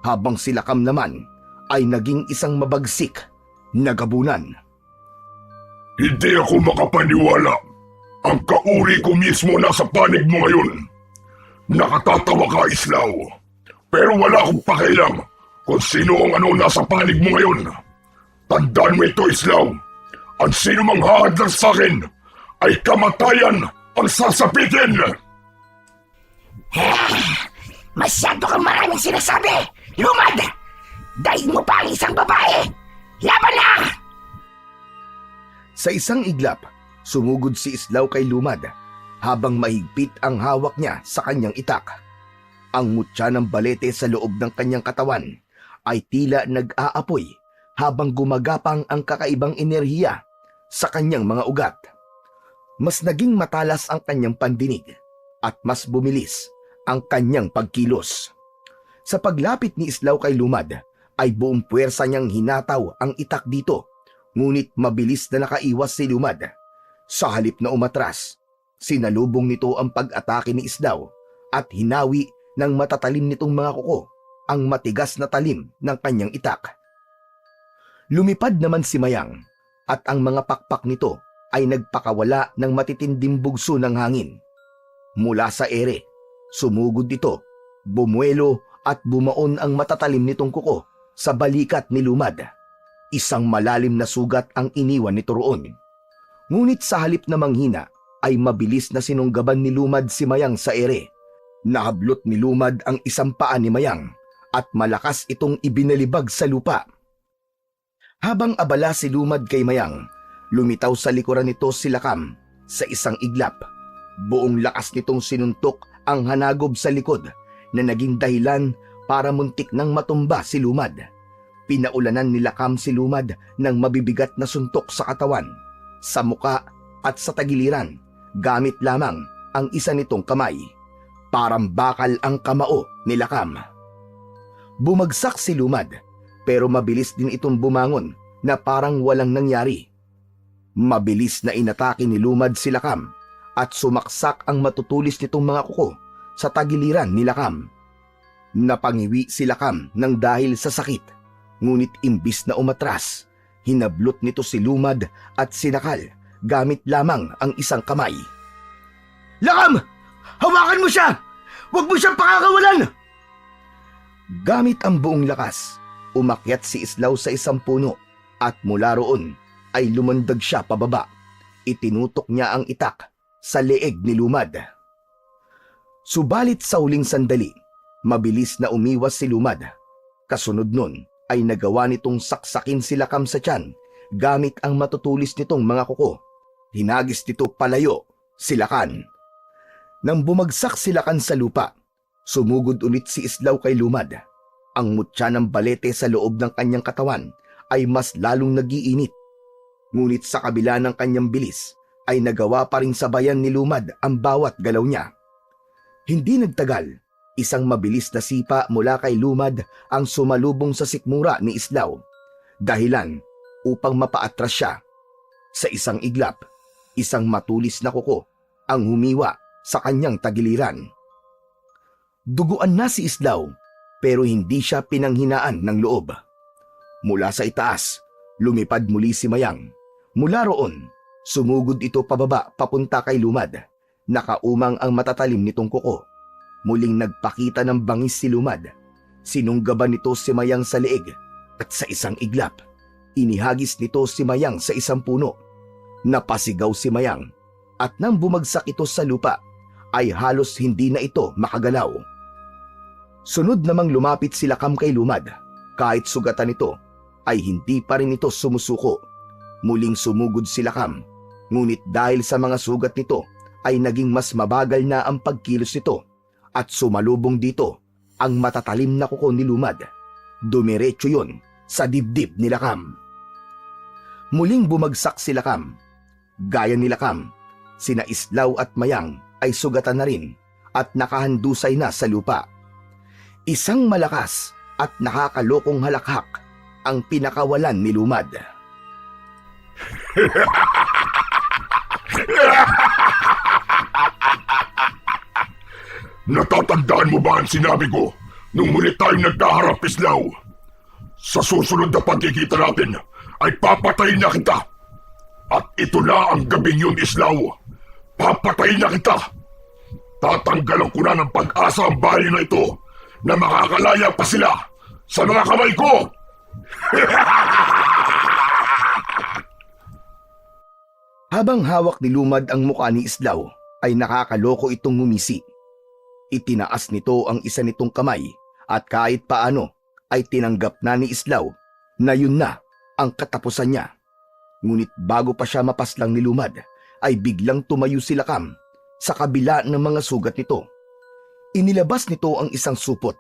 habang si Lakam naman ay naging isang mabagsik na gabunan. Hindi ako makapaniwala. Ang kauri ko mismo nasa panig mo ngayon. Nakatatawa ka, Islaw. Pero wala akong pakialam kung sino ang ano nasa panig mo ngayon. Tandaan mo ito, Islaw. Ang sino mang hahadlang sa akin ay kamatayan ang sasapitin. Masyado kang maraming sinasabi! Lumad! Daig mo pa ang isang babae! Laban na! Sa isang iglap, sumugod si Islaw kay Lumad habang mahigpit ang hawak niya sa kanyang itak. Ang mutya ng balete sa loob ng kanyang katawan ay tila nag-aapoy habang gumagapang ang kakaibang enerhiya sa kanyang mga ugat. Mas naging matalas ang kanyang pandinig at mas bumilis ang kanyang pagkilos. Sa paglapit ni Islaw kay Lumad ay buong puwersa niyang hinataw ang itak dito, ngunit mabilis na nakaiwas si Lumad. Sa halip na umatras, sinalubong nito ang pag-atake ni Islaw at hinawi ng matatalim nitong mga kuko ang matigas na talim ng kanyang itak. Lumipad naman si Mayang at ang mga pakpak nito ay nagpakawala ng matitinding bugso ng hangin. Mula sa ere, sumugod ito, bumuelo at bumaon ang matatalim nitong kuko sa balikat ni Lumad. Isang malalim na sugat ang iniwan nito roon. Ngunit sa halip na manghina ay mabilis na sinunggaban ni Lumad si Mayang sa ere. Nahablot ni Lumad ang isang paa ni Mayang at malakas itong ibinalibag sa lupa. Habang abala si Lumad kay Mayang, lumitaw sa likuran nito si Lakam sa isang iglap. Buong lakas nitong sinuntok ang hanagob sa likod na naging dahilan para muntik nang matumba si Lumad. Pinaulanan ni Lakam si Lumad ng mabibigat na suntok sa katawan, sa muka at sa tagiliran, gamit lamang ang isa nitong kamay. Parang bakal ang kamao ni Lakam. Bumagsak si Lumad, pero mabilis din itong bumangon na parang walang nangyari. Mabilis na inatake ni Lumad si Lakam at sumaksak ang matutulis nitong mga kuko sa tagiliran ni Lakam. Napangiwi si Lakam ng dahil sa sakit, ngunit imbis na umatras, hinablot nito si Lumad at sinakal gamit lamang ang isang kamay. Lakam! Hawakan mo siya! Huwag mo siyang pakakawalan! Gamit ang buong lakas, umakyat si Islaw sa isang puno at mula roon ay lumundag siya pababa. Itinutok niya ang itak sa leeg ni Lumad. Subalit sa huling sandali, Mabilis na umiwas si Lumad. Kasunod nun ay nagawa nitong saksakin si Lakam sa tiyan gamit ang matutulis nitong mga kuko. Hinagis nito palayo si Lakan. Nang bumagsak si Lakan sa lupa, sumugod ulit si Islaw kay Lumad. Ang mutya ng balete sa loob ng kanyang katawan ay mas lalong nagiinit. Ngunit sa kabila ng kanyang bilis ay nagawa pa rin sabayan ni Lumad ang bawat galaw niya. Hindi nagtagal, isang mabilis na sipa mula kay Lumad ang sumalubong sa sikmura ni Islaw. Dahilan upang mapaatras siya. Sa isang iglap, isang matulis na kuko ang humiwa sa kanyang tagiliran. Duguan na si Islaw pero hindi siya pinanghinaan ng loob. Mula sa itaas, lumipad muli si Mayang. Mula roon, sumugod ito pababa papunta kay Lumad. Nakaumang ang matatalim nitong kuko. Muling nagpakita ng bangis si Lumad. Sinunggaban nito si Mayang sa leeg at sa isang iglap, inihagis nito si Mayang sa isang puno. Napasigaw si Mayang at nang bumagsak ito sa lupa ay halos hindi na ito makagalaw. Sunod namang lumapit si Lakam kay Lumad. Kahit sugatan nito ay hindi pa rin ito sumusuko. Muling sumugod si Lakam, ngunit dahil sa mga sugat nito ay naging mas mabagal na ang pagkilos nito at sumalubong dito ang matatalim na kuko ni Lumad. Dumiretso yun sa dibdib ni Lakam. Muling bumagsak si Lakam. Gaya ni Lakam, sina Islaw at Mayang ay sugatan na rin at nakahandusay na sa lupa. Isang malakas at nakakalokong halakhak ang pinakawalan ni Lumad. Natatandaan mo ba ang sinabi ko nung muli tayong nagkaharap, Islaw? Sa susunod na pagkikita natin ay papatayin na kita. At ito na ang gabing yun, Islaw. Papatayin na kita. Tatanggalan ko na ng pag-asa ang bayan na ito na makakalaya pa sila sa mga kamay ko. Habang hawak ni Lumad ang mukha ni Islaw, ay nakakaloko itong ngumisi. Itinaas nito ang isa nitong kamay at kahit paano ay tinanggap na ni Islaw na yun na ang katapusan niya. Ngunit bago pa siya mapaslang ni Lumad, ay biglang tumayo si Lakam sa kabila ng mga sugat nito. Inilabas nito ang isang supot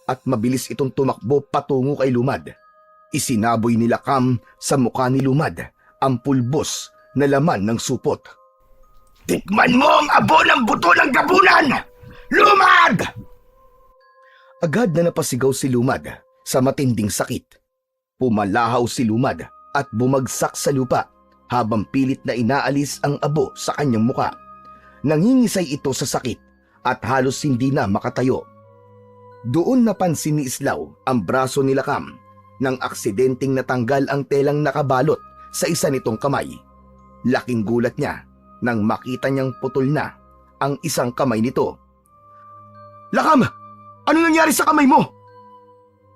at mabilis itong tumakbo patungo kay Lumad. Isinaboy ni Lakam sa mukha ni Lumad ang pulbos na laman ng supot. Tikman mo ang abo ng buto ng gabunan! Lumad! Agad na napasigaw si Lumad sa matinding sakit. Pumalahaw si Lumad at bumagsak sa lupa habang pilit na inaalis ang abo sa kanyang muka. Nangingisay ito sa sakit at halos hindi na makatayo. Doon napansin ni Islaw ang braso ni Lakam nang aksidenteng natanggal ang telang nakabalot sa isa nitong kamay. Laking gulat niya nang makita niyang putol na ang isang kamay nito. Lakam! Ano nangyari sa kamay mo?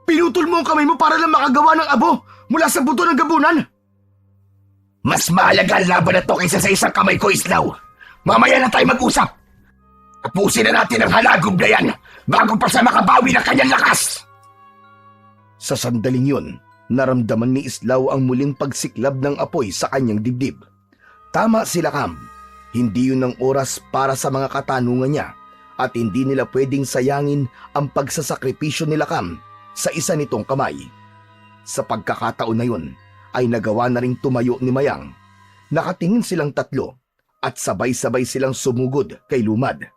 Pinutol mo ang kamay mo para lang makagawa ng abo mula sa buto ng gabunan? Mas mahalaga ang laban na to kaysa sa isang kamay ko, Islaw. Mamaya na tayo mag-usap. Tapusin na natin ang halagub na yan bago pa sa makabawi ng kanyang lakas. Sa sandaling yun, naramdaman ni Islaw ang muling pagsiklab ng apoy sa kanyang dibdib. Tama si Lakam, hindi yun ang oras para sa mga katanungan niya at hindi nila pwedeng sayangin ang pagsasakripisyo ni Lakam sa isa nitong kamay. Sa pagkakataon na yun, ay nagawa na ring tumayo ni Mayang. Nakatingin silang tatlo at sabay-sabay silang sumugod kay Lumad.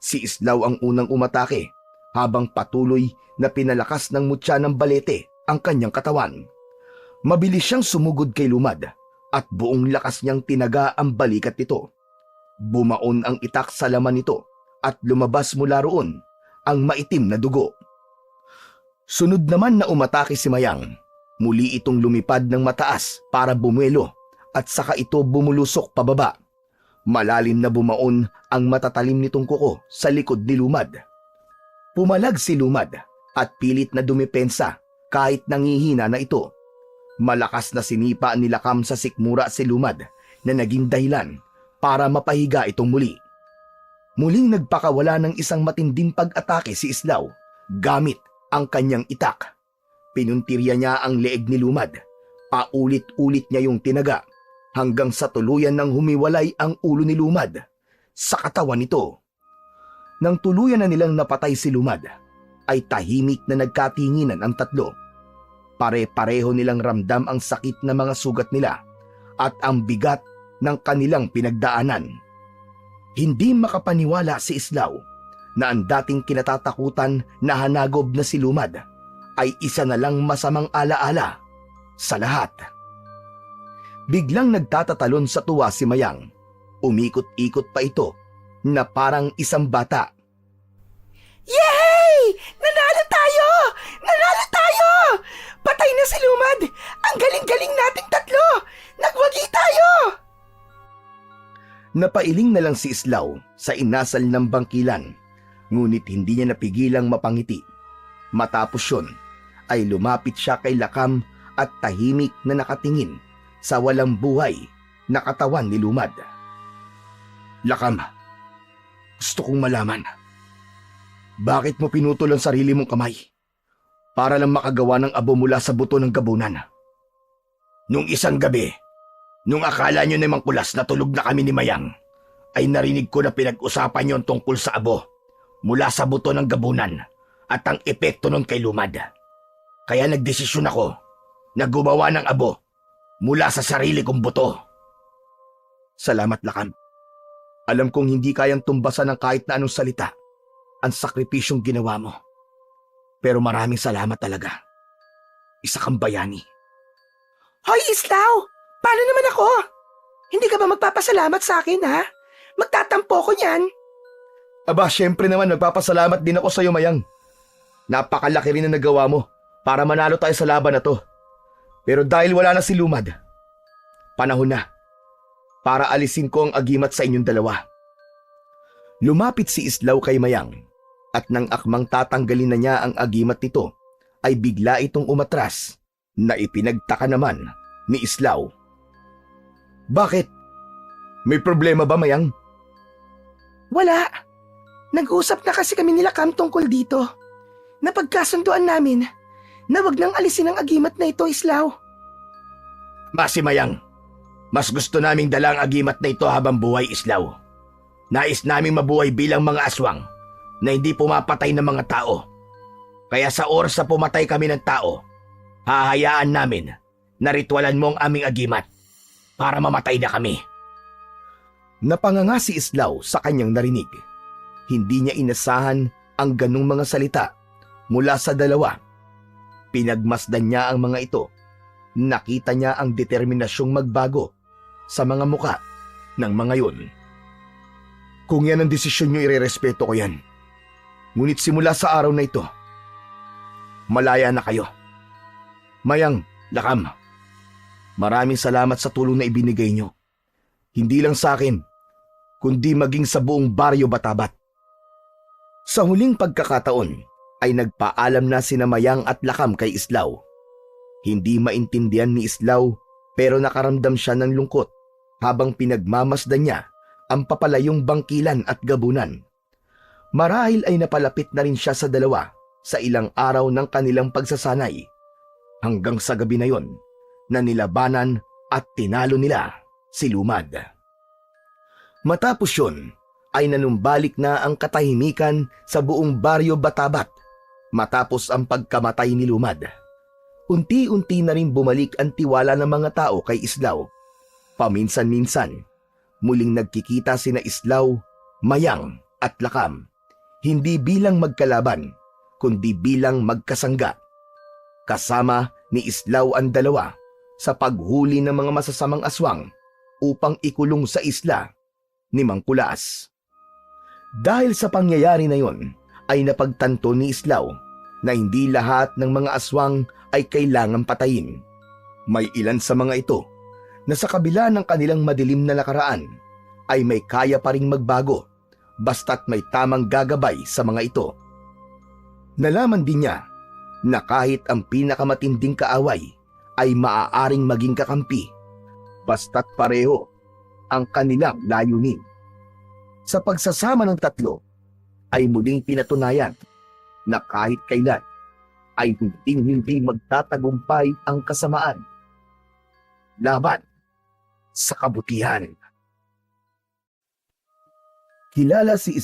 Si Islaw ang unang umatake habang patuloy na pinalakas ng mutya ng balete ang kanyang katawan. Mabilis siyang sumugod kay Lumad at buong lakas niyang tinaga ang balikat nito. Bumaon ang itak sa laman nito at lumabas mula roon ang maitim na dugo. Sunod naman na umatake si Mayang. Muli itong lumipad ng mataas para bumuelo at saka ito bumulusok pababa. Malalim na bumaon ang matatalim nitong kuko sa likod ni Lumad. Pumalag si Lumad at pilit na dumipensa kahit nangihina na ito. Malakas na sinipa ni Lakam sa sikmura si Lumad na naging dahilan para mapahiga itong muli. Muling nagpakawala ng isang matinding pag-atake si Islaw Gamit ang kanyang itak, pinuntirya niya ang leeg ni Lumad. Paulit-ulit niya yung tinaga hanggang sa tuluyan ng humiwalay ang ulo ni Lumad sa katawan nito. Nang tuluyan na nilang napatay si Lumad, ay tahimik na nagkatinginan ang tatlo. Pare-pareho nilang ramdam ang sakit na mga sugat nila at ang bigat ng kanilang pinagdaanan. Hindi makapaniwala si Islaw na ang dating kinatatakutan na hanagob na si Lumad ay isa na lang masamang alaala sa lahat. Biglang nagtatatalon sa tuwa si Mayang. Umikot-ikot pa ito na parang isang bata. Yay! Nanalo tayo! Nanalo tayo! Patay na si Lumad! Ang galing-galing nating tatlo! Nagwagi tayo! Napailing na lang si Islaw sa inasal ng bangkilan, ngunit hindi niya napigilang mapangiti. Matapos yun, ay lumapit siya kay Lakam at tahimik na nakatingin sa walang buhay na katawan ni Lumad. Lakam, gusto kong malaman, bakit mo pinutol ang sarili mong kamay para lang makagawa ng abo mula sa buto ng gabunan? Nung isang gabi, nung akala nyo na Mangkulas na tulog na kami ni Mayang, ay narinig ko na pinag-usapan yon tungkol sa abo mula sa buto ng gabunan at ang epekto nun kay Lumad. Kaya nagdesisyon ako na gumawa ng abo mula sa sarili kong buto. Salamat, Lakam. Alam kong hindi kayang tumbasan ng kahit na anong salita ang sakripisyong ginawa mo. Pero maraming salamat talaga. Isa kang bayani. Hoy, Islaw! Paano naman ako? Hindi ka ba magpapasalamat sa akin, ha? Magtatampo ko niyan. Aba, syempre naman magpapasalamat din ako sa iyo, Mayang. Napakalaki rin na nagawa mo para manalo tayo sa laban na to. Pero dahil wala na si Lumad, panahon na para alisin ko ang agimat sa inyong dalawa. Lumapit si Islaw kay Mayang at nang akmang tatanggalin na niya ang agimat nito, ay bigla itong umatras na ipinagtaka naman ni Islaw. Bakit? May problema ba, Mayang? Wala. Nag-usap na kasi kami nila Cam tungkol dito. Napagkasunduan namin na wag nang alisin ang agimat na ito, Islaw. Masi Mayang, mas gusto naming dala ang agimat na ito habang buhay, Islaw. Nais naming mabuhay bilang mga aswang na hindi pumapatay ng mga tao. Kaya sa oras na pumatay kami ng tao, hahayaan namin na ritualan mo ang aming agimat para mamatay na kami. Napanganga si Islaw sa kanyang narinig. Hindi niya inasahan ang ganung mga salita mula sa dalawa. Pinagmasdan niya ang mga ito. Nakita niya ang determinasyong magbago sa mga muka ng mga yun. Kung yan ang desisyon niyo, irerespeto ko yan. Ngunit simula sa araw na ito, malaya na kayo. Mayang, Lakam, maraming salamat sa tulong na ibinigay niyo. Hindi lang sa akin, kundi maging sa buong baryo Batabat. Sa huling pagkakataon, ay nagpaalam na sina Mayang at Lakam kay Islaw. Hindi maintindihan ni Islaw pero nakaramdam siya ng lungkot habang pinagmamasdan niya ang papalayong bangkilan at gabunan. Marahil ay napalapit na rin siya sa dalawa sa ilang araw ng kanilang pagsasanay hanggang sa gabi na yon na nilabanan at tinalo nila si Lumad. Matapos yun ay nanumbalik na ang katahimikan sa buong baryo Batabat matapos ang pagkamatay ni Lumad. Unti-unti na rin bumalik ang tiwala ng mga tao kay Islaw. Paminsan-minsan, muling nagkikita sina Islaw, Mayang at Lakam, hindi bilang magkalaban, kundi bilang magkasangga. Kasama ni Islaw ang dalawa sa paghuli ng mga masasamang aswang upang ikulong sa isla ni Mangkulas. Dahil sa pangyayari na yon, ay napagtanto ni Islaw na hindi lahat ng mga aswang ay kailangang patayin. May ilan sa mga ito na sa kabila ng kanilang madilim na nakaraan ay may kaya pa ring magbago basta't may tamang gagabay sa mga ito. Nalaman din niya na kahit ang pinakamatinding kaaway ay maaaring maging kakampi basta't pareho ang kanilang layunin. Sa pagsasama ng tatlo ay muling pinatunayan na kahit kailan ay hindi magtatagumpay ang kasamaan laban sa kabutihan. Kilala si